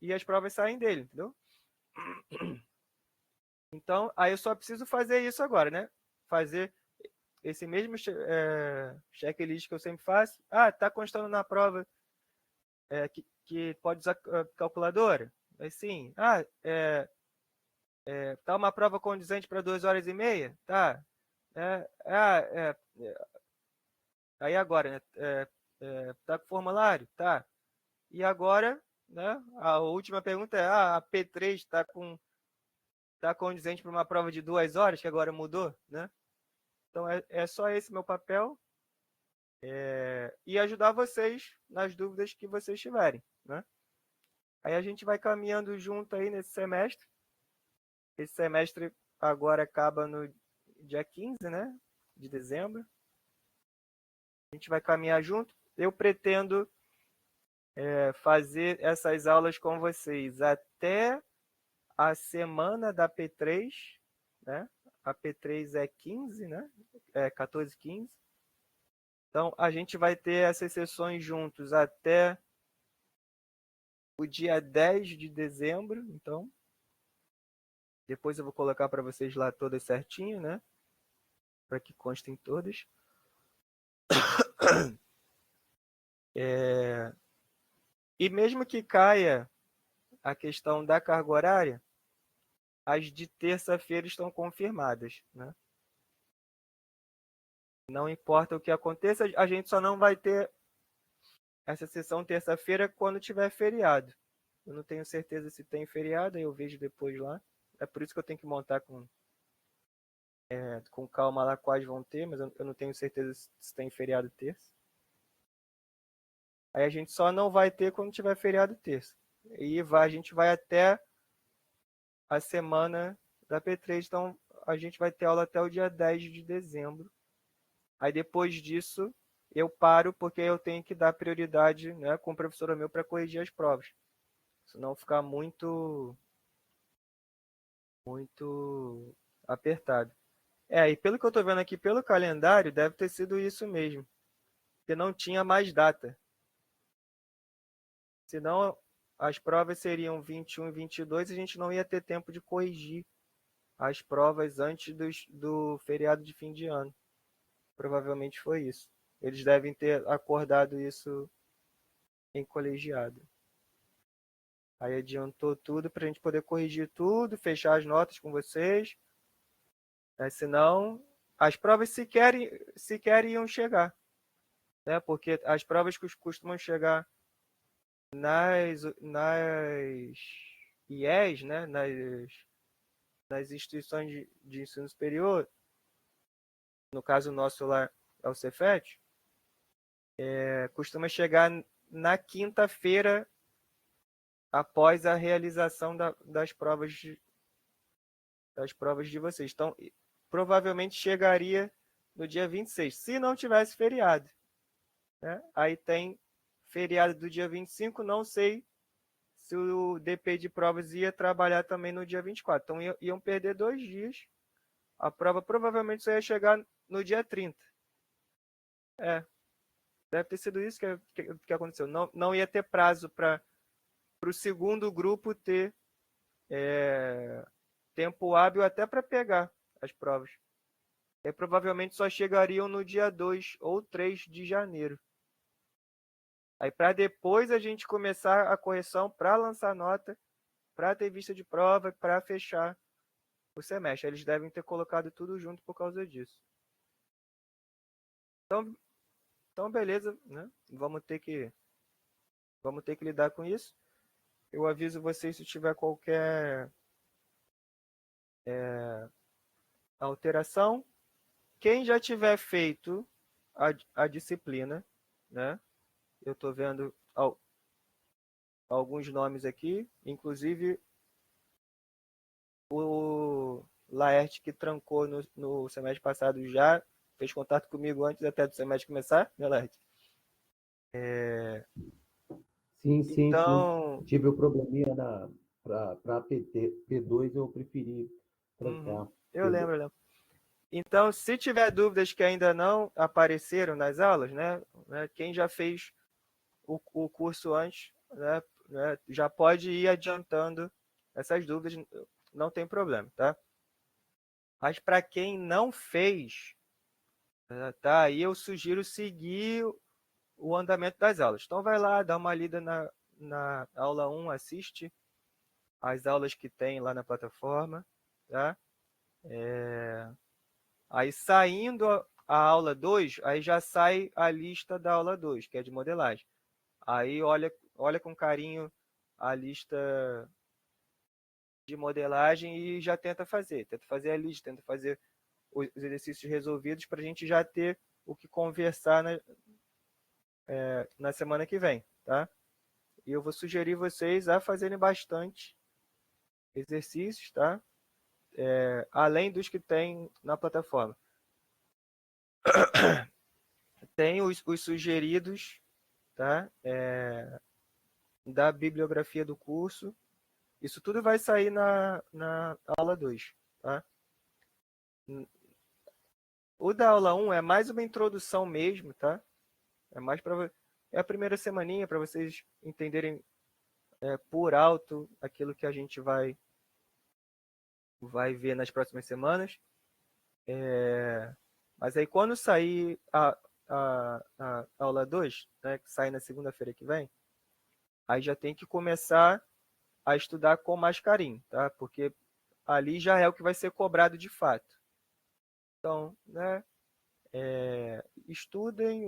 E as provas saem dele, entendeu? Então, aí eu só preciso fazer isso agora, né? Fazer esse mesmo checklist que eu sempre faço. Ah, tá constando na prova que pode usar calculadora? Aí sim. Ah, tá uma prova condizente para 2 horas e meia? Tá. Aí agora, né? Tá com formulário? Tá. E agora, né? A última pergunta é: a P3 tá condizente para uma prova de 2 horas, que agora mudou, né? Então é só esse meu papel, e ajudar vocês nas dúvidas que vocês tiverem, né? Aí a gente vai caminhando junto aí nesse semestre. Esse semestre agora acaba no dia 15, né, de dezembro. A gente vai caminhar junto. Eu pretendo fazer essas aulas com vocês até a semana da P3, né? A P3 é 15, né? 14, 15. Então, a gente vai ter essas sessões juntos até o dia 10 de dezembro. Então, depois eu vou colocar para vocês lá todas certinho, né? Para que constem todas. E mesmo que caia a questão da carga horária, as de terça-feira estão confirmadas, né? Não importa o que aconteça, a gente só não vai ter essa sessão terça-feira quando tiver feriado. Eu não tenho certeza se tem feriado, aí eu vejo depois lá. É por isso que eu tenho que montar com calma lá quais vão ter, mas eu não tenho certeza se tem feriado terça. Aí a gente só não vai ter quando tiver feriado terça. E a gente vai até a semana da P3, então a gente vai ter aula até o dia 10 de dezembro. Aí depois disso eu paro porque eu tenho que dar prioridade, né, com o professor meu para corrigir as provas. Senão ficar muito apertado. E pelo que eu estou vendo aqui pelo calendário, deve ter sido isso mesmo. Porque não tinha mais data. Senão as provas seriam 21 e 22 e a gente não ia ter tempo de corrigir as provas antes do feriado de fim de ano. Provavelmente foi isso. Eles devem ter acordado isso em colegiado. Aí adiantou tudo para a gente poder corrigir tudo, fechar as notas com vocês. Senão, as provas sequer iam chegar. Né? Porque as provas costumam chegar nas IES, né? nas instituições de ensino superior, no caso nosso lá é o Cefet, costuma chegar na quinta-feira após a realização das provas de vocês. Então, provavelmente chegaria no dia 26, se não tivesse feriado. Né? Aí tem feriado do dia 25, não sei se o DP de provas ia trabalhar também no dia 24. Então, iam perder 2 dias. A prova provavelmente só ia chegar no dia 30. Deve ter sido isso que aconteceu. Não ia ter prazo para o segundo grupo ter tempo hábil até para pegar as provas. Provavelmente só chegariam no dia 2 ou 3 de janeiro. Aí para depois a gente começar a correção para lançar nota, para ter vista de prova, para fechar o semestre. Eles devem ter colocado tudo junto por causa disso. Então beleza, né? Vamos ter que lidar com isso. Eu aviso vocês se tiver qualquer alteração. Quem já tiver feito a disciplina, né? Eu estou vendo alguns nomes aqui, inclusive o Laerte, que trancou no semestre passado, já fez contato comigo antes até do semestre começar, né, Laerte? Sim. Então, Tive o probleminha para P2, eu preferi trancar. eu lembro. Então, se tiver dúvidas que ainda não apareceram nas aulas, né, quem já fez o curso antes, né, já pode ir adiantando essas dúvidas, não tem problema, tá? Mas para quem não fez, tá, aí eu sugiro seguir o andamento das aulas. Então vai lá, dá uma lida na aula 1, assiste as aulas que tem lá na plataforma, tá? Aí saindo a aula 2, aí já sai a lista da aula 2, que é de modelagem. Aí olha com carinho a lista de modelagem e já tenta fazer a lista, tenta fazer os exercícios resolvidos para a gente já ter o que conversar na semana que vem, tá? E eu vou sugerir vocês a fazerem bastante exercícios, tá? Além dos que tem na plataforma. Tem os sugeridos, tá? da bibliografia do curso. Isso tudo vai sair na aula 2, tá? O da aula 1 é mais uma introdução mesmo, tá? É mais para é a primeira semaninha para vocês entenderem por alto aquilo que a gente vai ver nas próximas semanas. Mas aí quando sair a aula 2, né, que sai na segunda-feira que vem, aí já tem que começar a estudar com mais carinho, tá? Porque ali já é o que vai ser cobrado de fato. Então, né, estudem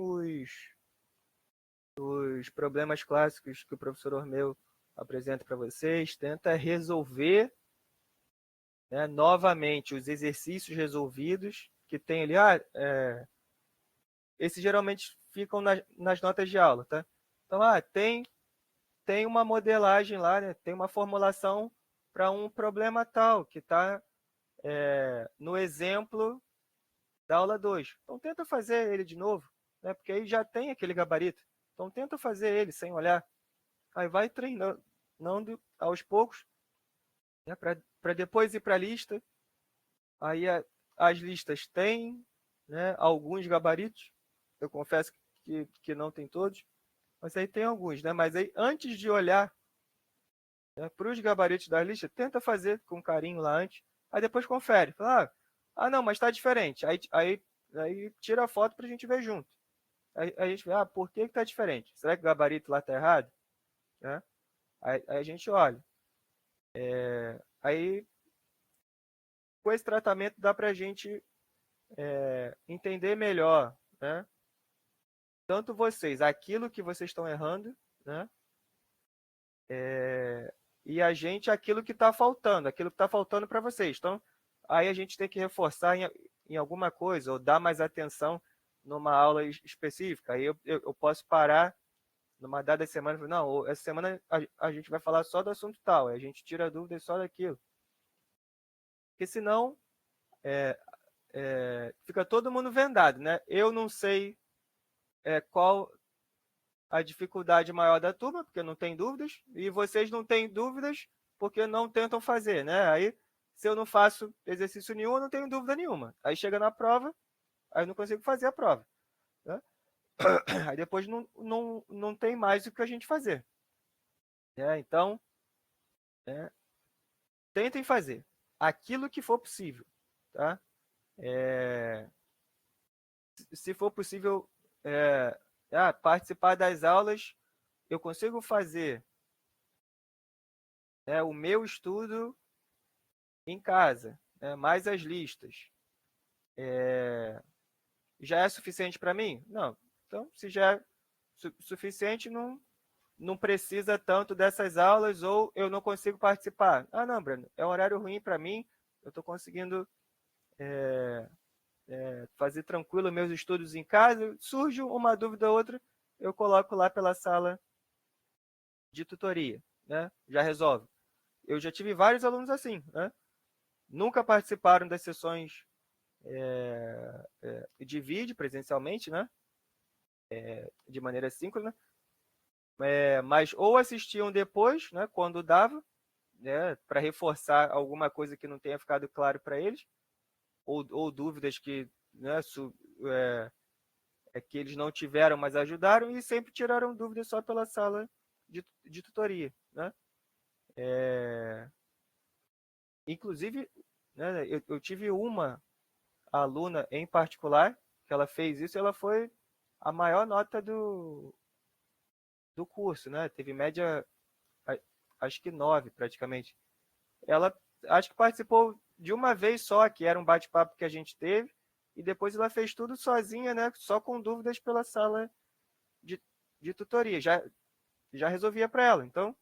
os problemas clássicos que o professor Ormeu apresenta para vocês, tenta resolver, né, novamente os exercícios resolvidos que tem ali. Esses geralmente ficam nas notas de aula, tá? Então, tem uma modelagem lá, né? Tem uma formulação para um problema tal, que está no exemplo da aula 2. Então, tenta fazer ele de novo, né? Porque aí já tem aquele gabarito. Então, tenta fazer ele sem olhar. Aí vai treinando aos poucos, né? Para depois ir para a lista. Aí as listas têm, né, alguns gabaritos. Eu confesso que não tem todos, mas aí tem alguns, né? Mas aí, antes de olhar, né, para os gabaritos da lista, tenta fazer com carinho lá antes, aí depois confere. Fala, não, mas está diferente. Aí tira a foto para a gente ver junto. Aí a gente vê, por que está diferente? Será que o gabarito lá está errado? Né? Aí a gente olha. Aí, com esse tratamento, dá para a gente entender melhor, né? Tanto vocês, aquilo que vocês estão errando, né? E a gente, aquilo que está faltando para vocês. Então, aí a gente tem que reforçar em alguma coisa, ou dar mais atenção numa aula específica. Aí eu posso parar numa dada semana e falar, não, essa semana a gente vai falar só do assunto tal, aí a gente tira dúvidas só daquilo. Porque senão fica todo mundo vendado, né? Eu não sei qual a dificuldade maior da turma, porque não tem dúvidas, e vocês não têm dúvidas porque não tentam fazer, né? Aí, se eu não faço exercício nenhum, eu não tenho dúvida nenhuma. Aí chega na prova, aí eu não consigo fazer a prova, né? Aí depois não tem mais o que a gente fazer. Então, tentem fazer aquilo que for possível, tá? Se for possível participar das aulas, eu consigo fazer o meu estudo em casa, né, mais as listas. Já é suficiente para mim? Não. Então, se já é suficiente, não precisa tanto dessas aulas, ou eu não consigo participar. Não, Breno, é um horário ruim para mim, eu estou conseguindo fazer tranquilo meus estudos em casa, surge uma dúvida ou outra, eu coloco lá pela sala de tutoria, né? Já resolve. Eu já tive vários alunos assim, né? Nunca participaram das sessões de vídeo presencialmente, né? De maneira síncrona, mas ou assistiam depois, né? Quando dava, né? Para reforçar alguma coisa que não tenha ficado claro para eles, ou dúvidas que, né? Que eles não tiveram, mas ajudaram, e sempre tiraram dúvidas só pela sala de tutoria, né? Inclusive, né, eu tive uma aluna em particular que ela fez isso, ela foi a maior nota do curso, né? Teve média, acho que 9 praticamente. Ela, acho que participou de uma vez só, que era um bate-papo que a gente teve, e depois ela fez tudo sozinha, né? Só com dúvidas pela sala de tutoria. Já resolvia para ela. Então,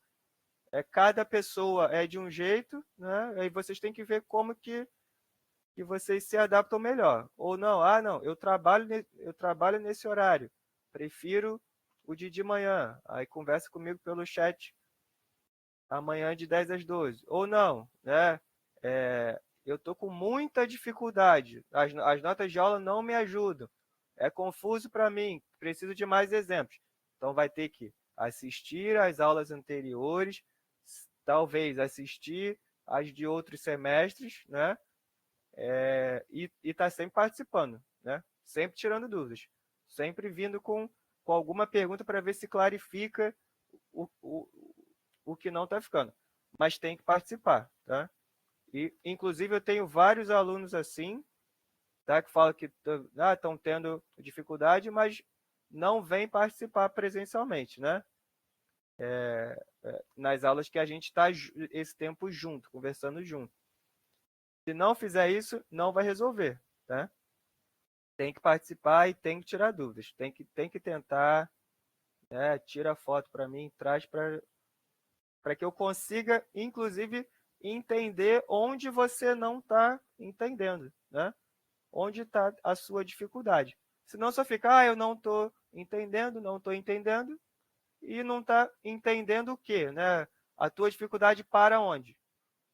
cada pessoa é de um jeito, né? Aí vocês têm que ver como que vocês se adaptam melhor. Ou não, não, eu trabalho nesse horário, prefiro o de manhã. Aí conversa comigo pelo chat amanhã de 10 às 12. Ou não, né? Eu estou com muita dificuldade, as notas de aula não me ajudam, é confuso para mim, preciso de mais exemplos. Então vai ter que assistir às aulas anteriores, talvez assistir às de outros semestres, né? E tá sempre participando, né? Sempre tirando dúvidas, sempre vindo com alguma pergunta para ver se clarifica o que não está ficando. Mas tem que participar, tá? E, inclusive, eu tenho vários alunos assim, tá? Que falam que estão tendo dificuldade, mas não vêm participar presencialmente, né? Nas aulas que a gente está esse tempo junto, conversando junto. Se não fizer isso, não vai resolver, tá? Tem que participar e tem que tirar dúvidas. Tem que tentar, né? Tira a foto para mim, traz para que eu consiga, inclusive, entender onde você não está entendendo, né? Onde está a sua dificuldade. Senão só fica, eu não estou entendendo, e não está entendendo o quê, né? A tua dificuldade para onde?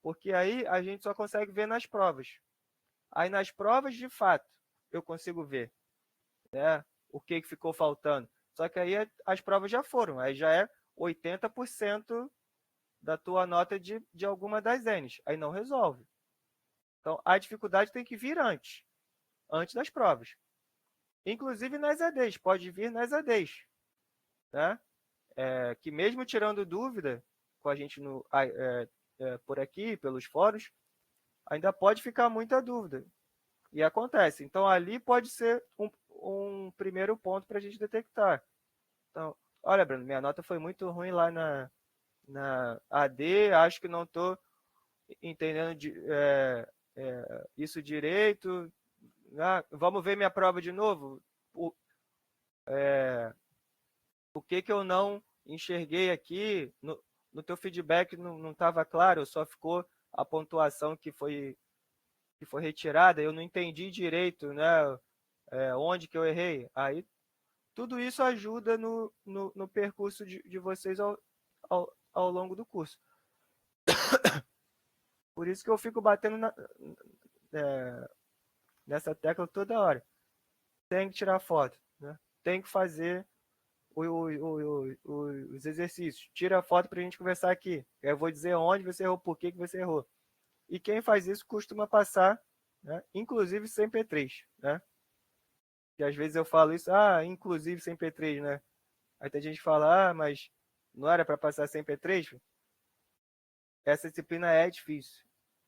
Porque aí a gente só consegue ver nas provas. Aí nas provas, de fato, eu consigo ver, né, o que ficou faltando. Só que aí as provas já foram, aí já é 80% da tua nota de alguma das N's. Aí não resolve. Então, a dificuldade tem que vir antes das provas. Inclusive nas ADs, pode vir nas ADs, né? Que mesmo tirando dúvida com a gente por aqui, pelos fóruns, ainda pode ficar muita dúvida. E acontece. Então, ali pode ser um primeiro ponto para a gente detectar. Então, olha, Bruno, minha nota foi muito ruim lá na AD, acho que não estou entendendo isso direito. Vamos ver minha prova de novo? O que eu não enxerguei aqui? No teu feedback não estava claro, só ficou a pontuação que foi retirada, eu não entendi direito, né? Onde que eu errei. Aí, tudo isso ajuda no percurso de vocês ao longo do curso. Por isso que eu fico batendo nessa tecla toda hora. Tem que tirar foto, né? Tem que fazer os exercícios. Tira a foto para a gente conversar aqui. Eu vou dizer onde você errou, por que você errou. E quem faz isso costuma passar, né? Inclusive sem P3, né? Que às vezes eu falo isso, inclusive sem P3, né? Aí tem gente que fala, mas não era para passar sem P3? Essa disciplina é difícil,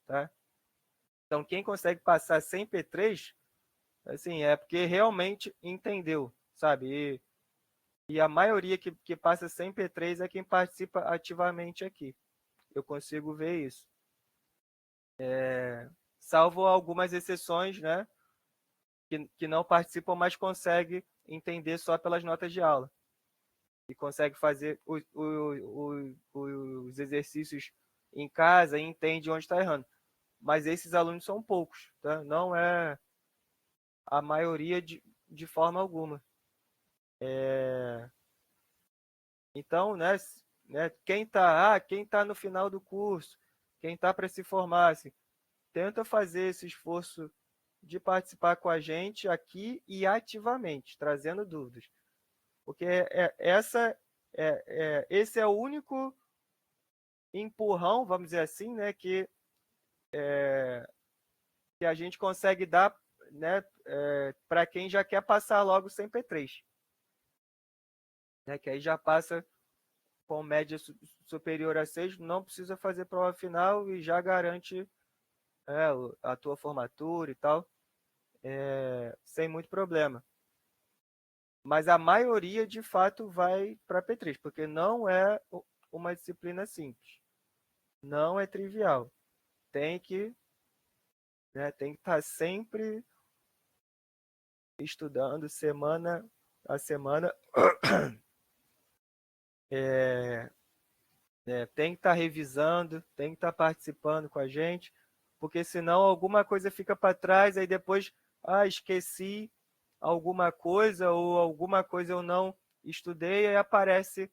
tá? Então, quem consegue passar sem P3, assim, é porque realmente entendeu, sabe? E a maioria que passa sem P3 é quem participa ativamente aqui. Eu consigo ver isso. Salvo algumas exceções, né? Que não participam, mas conseguem entender só pelas notas de aula. E consegue fazer os exercícios em casa e entende onde está errando. Mas esses alunos são poucos, tá? Não é a maioria de forma alguma. Então, né, quem está no final do curso, quem está para se formar, assim, tenta fazer esse esforço de participar com a gente aqui e ativamente, trazendo dúvidas. Porque esse é o único empurrão, vamos dizer assim, né, que a gente consegue dar, né, para quem já quer passar logo sem P3. Né, que aí já passa com média superior a 6, não precisa fazer prova final e já garante a tua formatura e tal, sem muito problema. Mas a maioria, de fato, vai para P3, porque não é uma disciplina simples. Não é trivial. Tem que estar sempre estudando semana a semana. Tem que estar revisando, tem que estar participando com a gente, porque senão alguma coisa fica para trás, aí depois, esqueci alguma coisa, ou alguma coisa eu não estudei, aí aparece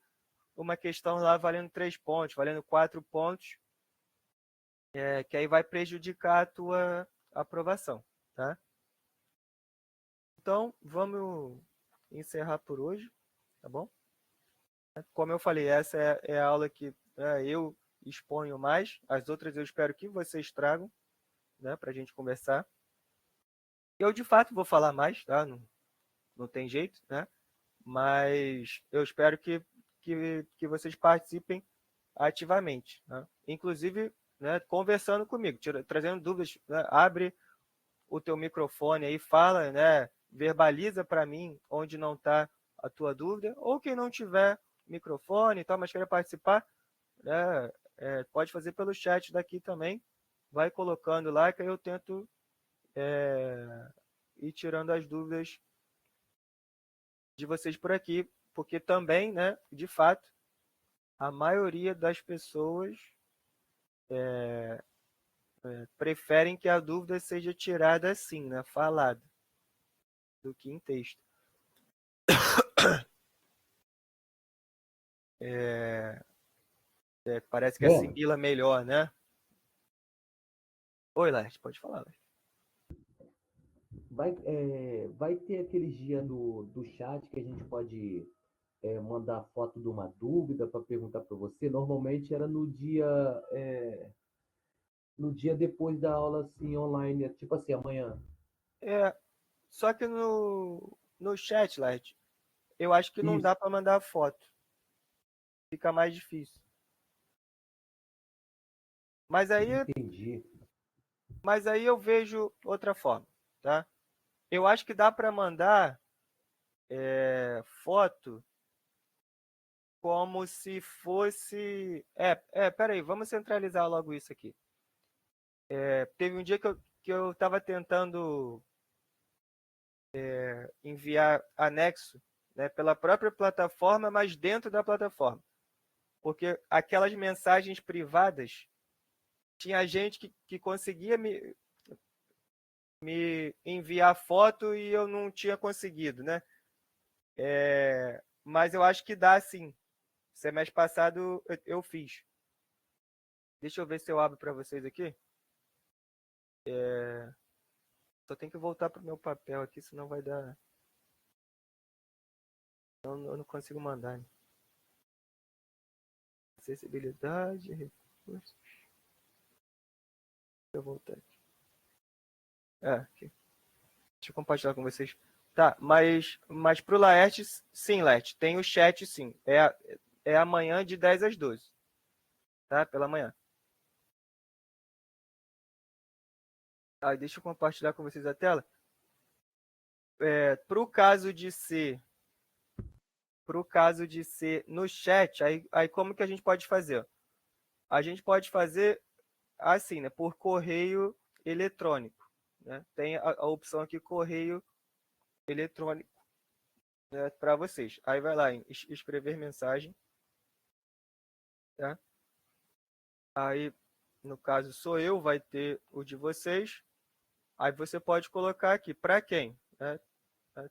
uma questão lá valendo 3 pontos, valendo 4 pontos, que aí vai prejudicar a tua aprovação, tá? Então, vamos encerrar por hoje, tá bom? Como eu falei, essa é a aula que eu exponho mais. As outras eu espero que vocês tragam, né, para a gente conversar. Eu, de fato, vou falar mais, tá? Não tem jeito, né? Mas eu espero que vocês participem ativamente, né? Inclusive, né, conversando comigo, trazendo dúvidas, né? Abre o teu microfone aí, fala, né? Verbaliza para mim onde não está a tua dúvida, ou quem não tiver microfone e tal, mas queira participar, né? Pode fazer pelo chat daqui também, vai colocando lá que aí eu tento ir tirando as dúvidas de vocês por aqui, porque também, né, de fato, a maioria das pessoas preferem que a dúvida seja tirada assim, né, falada, do que em texto. Parece que Breno, assimila melhor, né? Oi, Lars, pode falar, Lars. vai ter aqueles dias do chat que a gente pode mandar foto de uma dúvida para perguntar para você. Normalmente era no dia depois da aula assim online, tipo assim, amanhã. Só que no chat, Lars, eu acho que não Isso, dá para mandar foto. Fica mais difícil. Mas aí, entendi. mas aí eu vejo outra forma, tá? Eu acho que dá para mandar foto como se fosse. Peraí, vamos centralizar logo isso aqui. Teve um dia que eu estava tentando enviar anexo, né, pela própria plataforma, mas dentro da plataforma. Porque aquelas mensagens privadas, tinha gente que conseguia me enviar foto e eu não tinha conseguido, né? Mas eu acho que dá sim. Semestre passado eu fiz. Deixa eu ver se eu abro para vocês aqui. Só tenho que voltar para o meu papel aqui, senão vai dar. Eu não consigo mandar. Né? Acessibilidade, recursos. Deixa eu voltar aqui. Aqui. Deixa eu compartilhar com vocês. Tá, mas pro Laerte, sim, Laerte, tem o chat, sim. É amanhã de 10 às 12. Tá? Pela manhã. Deixa eu compartilhar com vocês a tela. Pro caso de ser no chat, aí como que a gente pode fazer? A gente pode fazer assim, né? Por correio eletrônico. Né? Tem a opção aqui, correio eletrônico, né, para vocês. Aí vai lá em escrever mensagem. Tá? Aí, no caso, sou eu, vai ter o de vocês. Aí você pode colocar aqui, para quem? Né?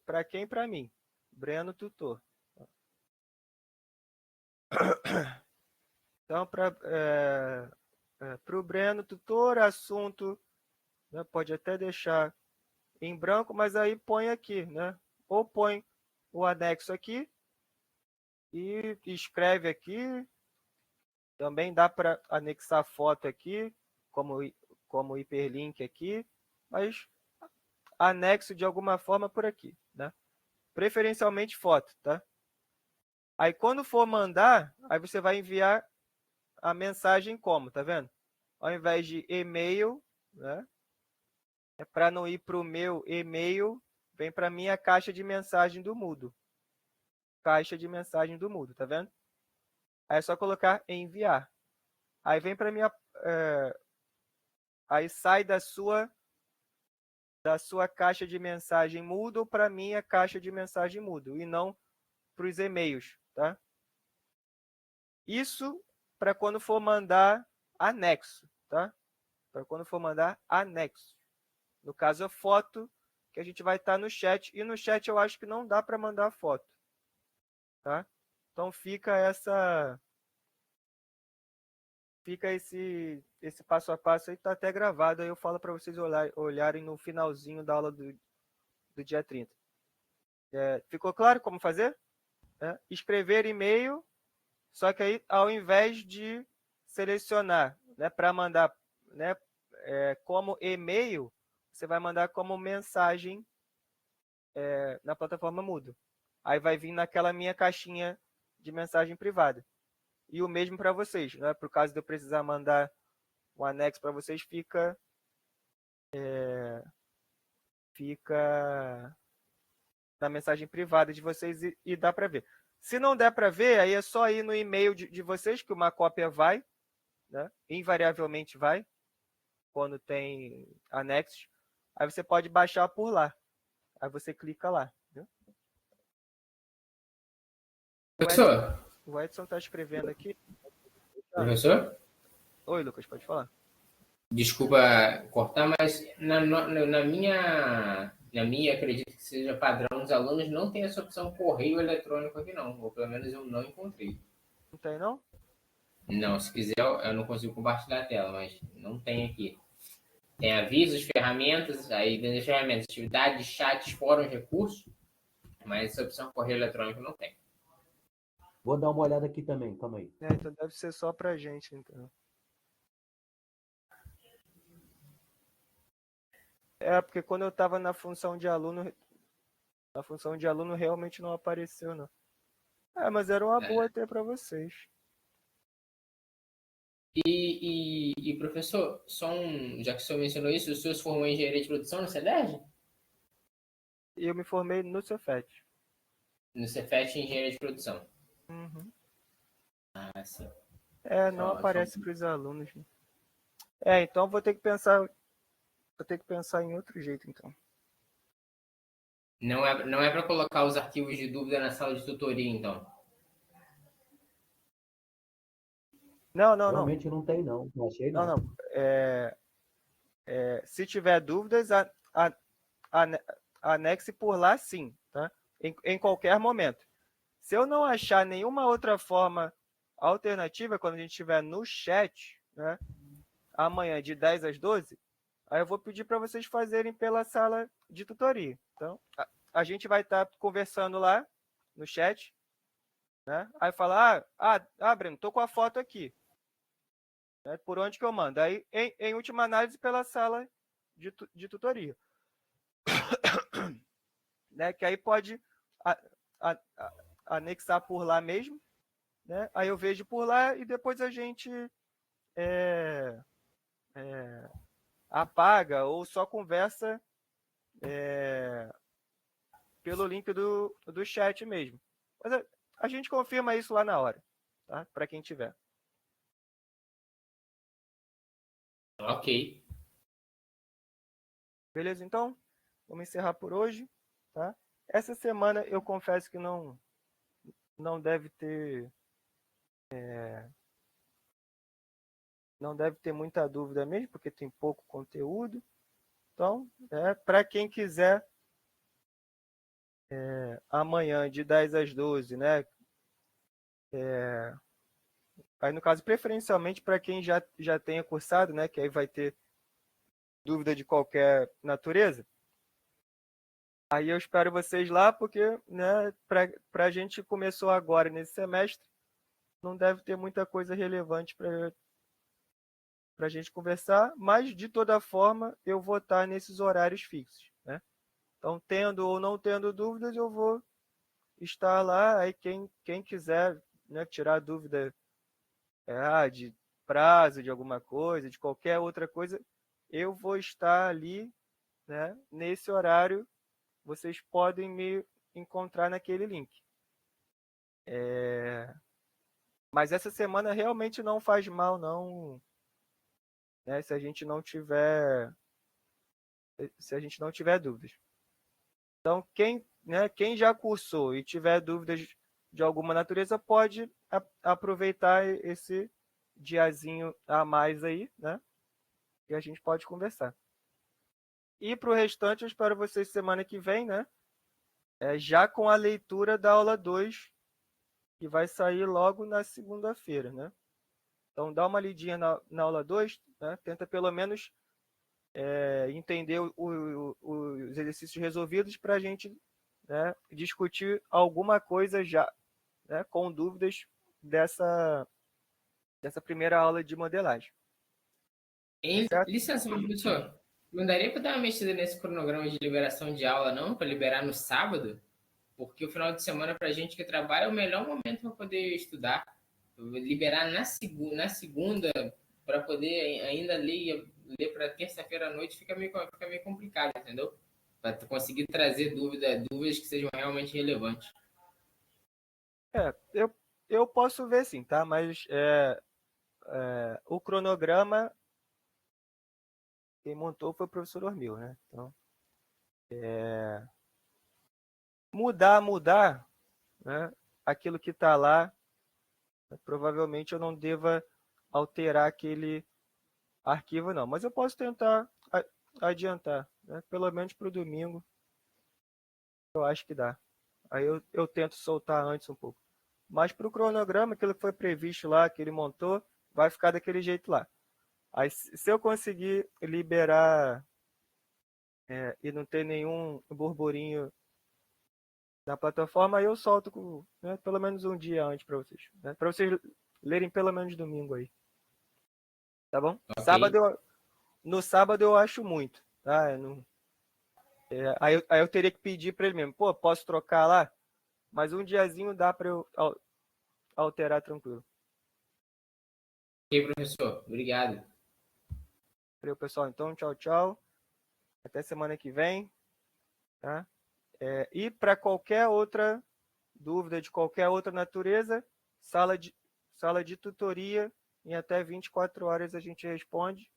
Para quem? Para mim. Breno Tutor. Então, para o Breno Tutor, assunto, né, pode até deixar em branco, mas aí põe aqui, né? Ou põe o anexo aqui e escreve aqui. Também dá para anexar foto aqui, como hiperlink aqui, mas anexo de alguma forma por aqui, né? Preferencialmente foto, tá? Aí quando for mandar, aí você vai enviar a mensagem como, tá vendo? Ao invés de e-mail, né? Para não ir para o meu e-mail, vem para minha caixa de mensagem do Moodle. Caixa de mensagem do Moodle, tá vendo? Aí é só colocar enviar. Aí vem para minha, aí sai da sua caixa de mensagem Moodle para minha caixa de mensagem Moodle e não para os e-mails, tá? Isso para quando for mandar anexo, tá? Para quando for mandar anexo. No caso, a foto que a gente vai estar no chat. E no chat eu acho que não dá para mandar foto, tá? Então fica esse passo a passo aí, tá até gravado. Aí eu falo para vocês olharem no finalzinho da aula do dia 30. Ficou claro como fazer? Escrever e-mail Só que aí, ao invés de selecionar, né, para mandar, né, como e-mail, você vai mandar como mensagem na plataforma Moodle. Aí vai vir naquela minha caixinha de mensagem privada. E o mesmo para vocês, né? Por caso de eu precisar mandar um anexo para vocês, fica na mensagem privada de vocês e dá para ver. Se não der para ver, aí é só ir no e-mail de vocês que uma cópia vai, né? Invariavelmente vai, quando tem anexos. Aí você pode baixar por lá. Aí você clica lá. Viu? Professor? O Edson está escrevendo aqui. Professor? Oi, Lucas, pode falar. Desculpa cortar, mas na minha, acredito que seja padrão dos alunos, não tem essa opção correio eletrônico aqui não, ou pelo menos eu não encontrei. Não tem, não? Não, se quiser eu não consigo compartilhar a tela, mas não tem aqui. Tem avisos, ferramentas, aí dentro das ferramentas, atividades, chats, fóruns, recursos, mas essa opção correio eletrônico não tem. Vou dar uma olhada aqui também, calma aí. Então deve ser só pra gente, então. Porque quando eu estava na função de aluno realmente não apareceu, não. Mas era uma boa até para vocês. E professor, já que o senhor mencionou isso, o senhor se formou em engenharia de produção no CEDERJ? Eu me formei no Cefet. No Cefet em engenharia de produção. Uhum. Ah, sim. Não aparece para os alunos. Né? Então vou ter que pensar em outro jeito, então. Não é para colocar os arquivos de dúvida na sala de tutoria, então? Não. Realmente não tem, não. Não achei, não. Não. Se tiver dúvidas, anexe por lá, sim, tá? Em qualquer momento. Se eu não achar nenhuma outra forma alternativa, quando a gente estiver no chat, né, amanhã de 10 às 12, aí eu vou pedir para vocês fazerem pela sala de tutoria. Então, a gente vai estar conversando lá no chat, né? Aí fala, Breno, tô com a foto aqui. Né? Por onde que eu mando? Aí, em última análise, pela sala de tutoria. Né? Que aí pode anexar por lá mesmo, né? Aí eu vejo por lá e depois a gente apaga ou só conversa pelo link do chat mesmo. Mas a gente confirma isso lá na hora, tá? Para quem tiver. Ok. Beleza, então? Vamos encerrar por hoje, tá? Essa semana eu confesso que não deve ter muita dúvida mesmo, porque tem pouco conteúdo. Então, para quem quiser, amanhã de 10 às 12, né? Aí, no caso, preferencialmente para quem já tenha cursado, né? Que aí vai ter dúvida de qualquer natureza. Aí eu espero vocês lá, porque, né, para a gente começou agora nesse semestre, não deve ter muita coisa relevante para a gente conversar, mas de toda forma eu vou estar nesses horários fixos, né? Então, tendo ou não tendo dúvidas, eu vou estar lá. Aí quem quiser, né, tirar dúvida de prazo de alguma coisa, de qualquer outra coisa, eu vou estar ali, né, nesse horário. Vocês podem me encontrar naquele link. Mas essa semana realmente não faz mal, não, né, se a gente não tiver dúvidas. Então, quem já cursou e tiver dúvidas de alguma natureza, pode aproveitar esse diazinho a mais aí, né? E a gente pode conversar. E para o restante, eu espero vocês semana que vem, né? Já com a leitura da aula 2, que vai sair logo na segunda-feira, né? Então, dá uma lidinha na aula 2, né? Tenta pelo menos entender os exercícios resolvidos para a gente, né, discutir alguma coisa já, né, com dúvidas dessa primeira aula de modelagem. Certo? Licença, professor. Não daria para dar uma mexida nesse cronograma de liberação de aula, não? Para liberar no sábado? Porque o final de semana, para a gente que trabalha, é o melhor momento para poder estudar. Liberar na segunda, para poder ainda ler para terça-feira à noite, fica meio complicado, entendeu? Para conseguir trazer dúvidas que sejam realmente relevantes. Eu posso ver sim, tá? Mas o cronograma quem montou foi o professor Ormil, né? Então, mudar, né? Aquilo que está lá, provavelmente eu não deva alterar aquele arquivo, não. Mas eu posso tentar adiantar, né? Pelo menos para o domingo, eu acho que dá. Aí eu tento soltar antes um pouco. Mas para o cronograma, aquilo que foi previsto lá, que ele montou, vai ficar daquele jeito lá. Aí, se eu conseguir liberar e não ter nenhum burburinho na plataforma, aí eu solto, né, pelo menos um dia antes para vocês. Né, para vocês lerem pelo menos domingo aí. Tá bom? Okay. No sábado eu acho muito. Tá? Aí eu teria que pedir para ele mesmo. Pô, posso trocar lá? Mas um diazinho dá para eu alterar tranquilo. Ok, professor. Obrigado. Valeu, pessoal. Então, tchau, tchau. Até semana que vem. Tá? E para qualquer outra dúvida de qualquer outra natureza, sala de tutoria, em até 24 horas a gente responde.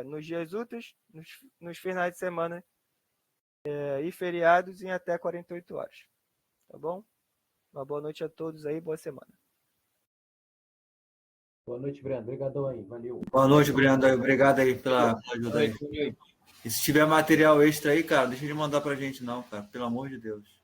Nos dias úteis, nos finais de semana e feriados, em até 48 horas. Tá bom? Uma boa noite a todos aí, boa semana. Boa noite, Breno. Obrigadão aí. Valeu. Boa noite, Breno. Obrigado aí pela ajuda aí. Boa noite. E se tiver material extra aí, cara, deixa de mandar pra gente não, cara. Pelo amor de Deus.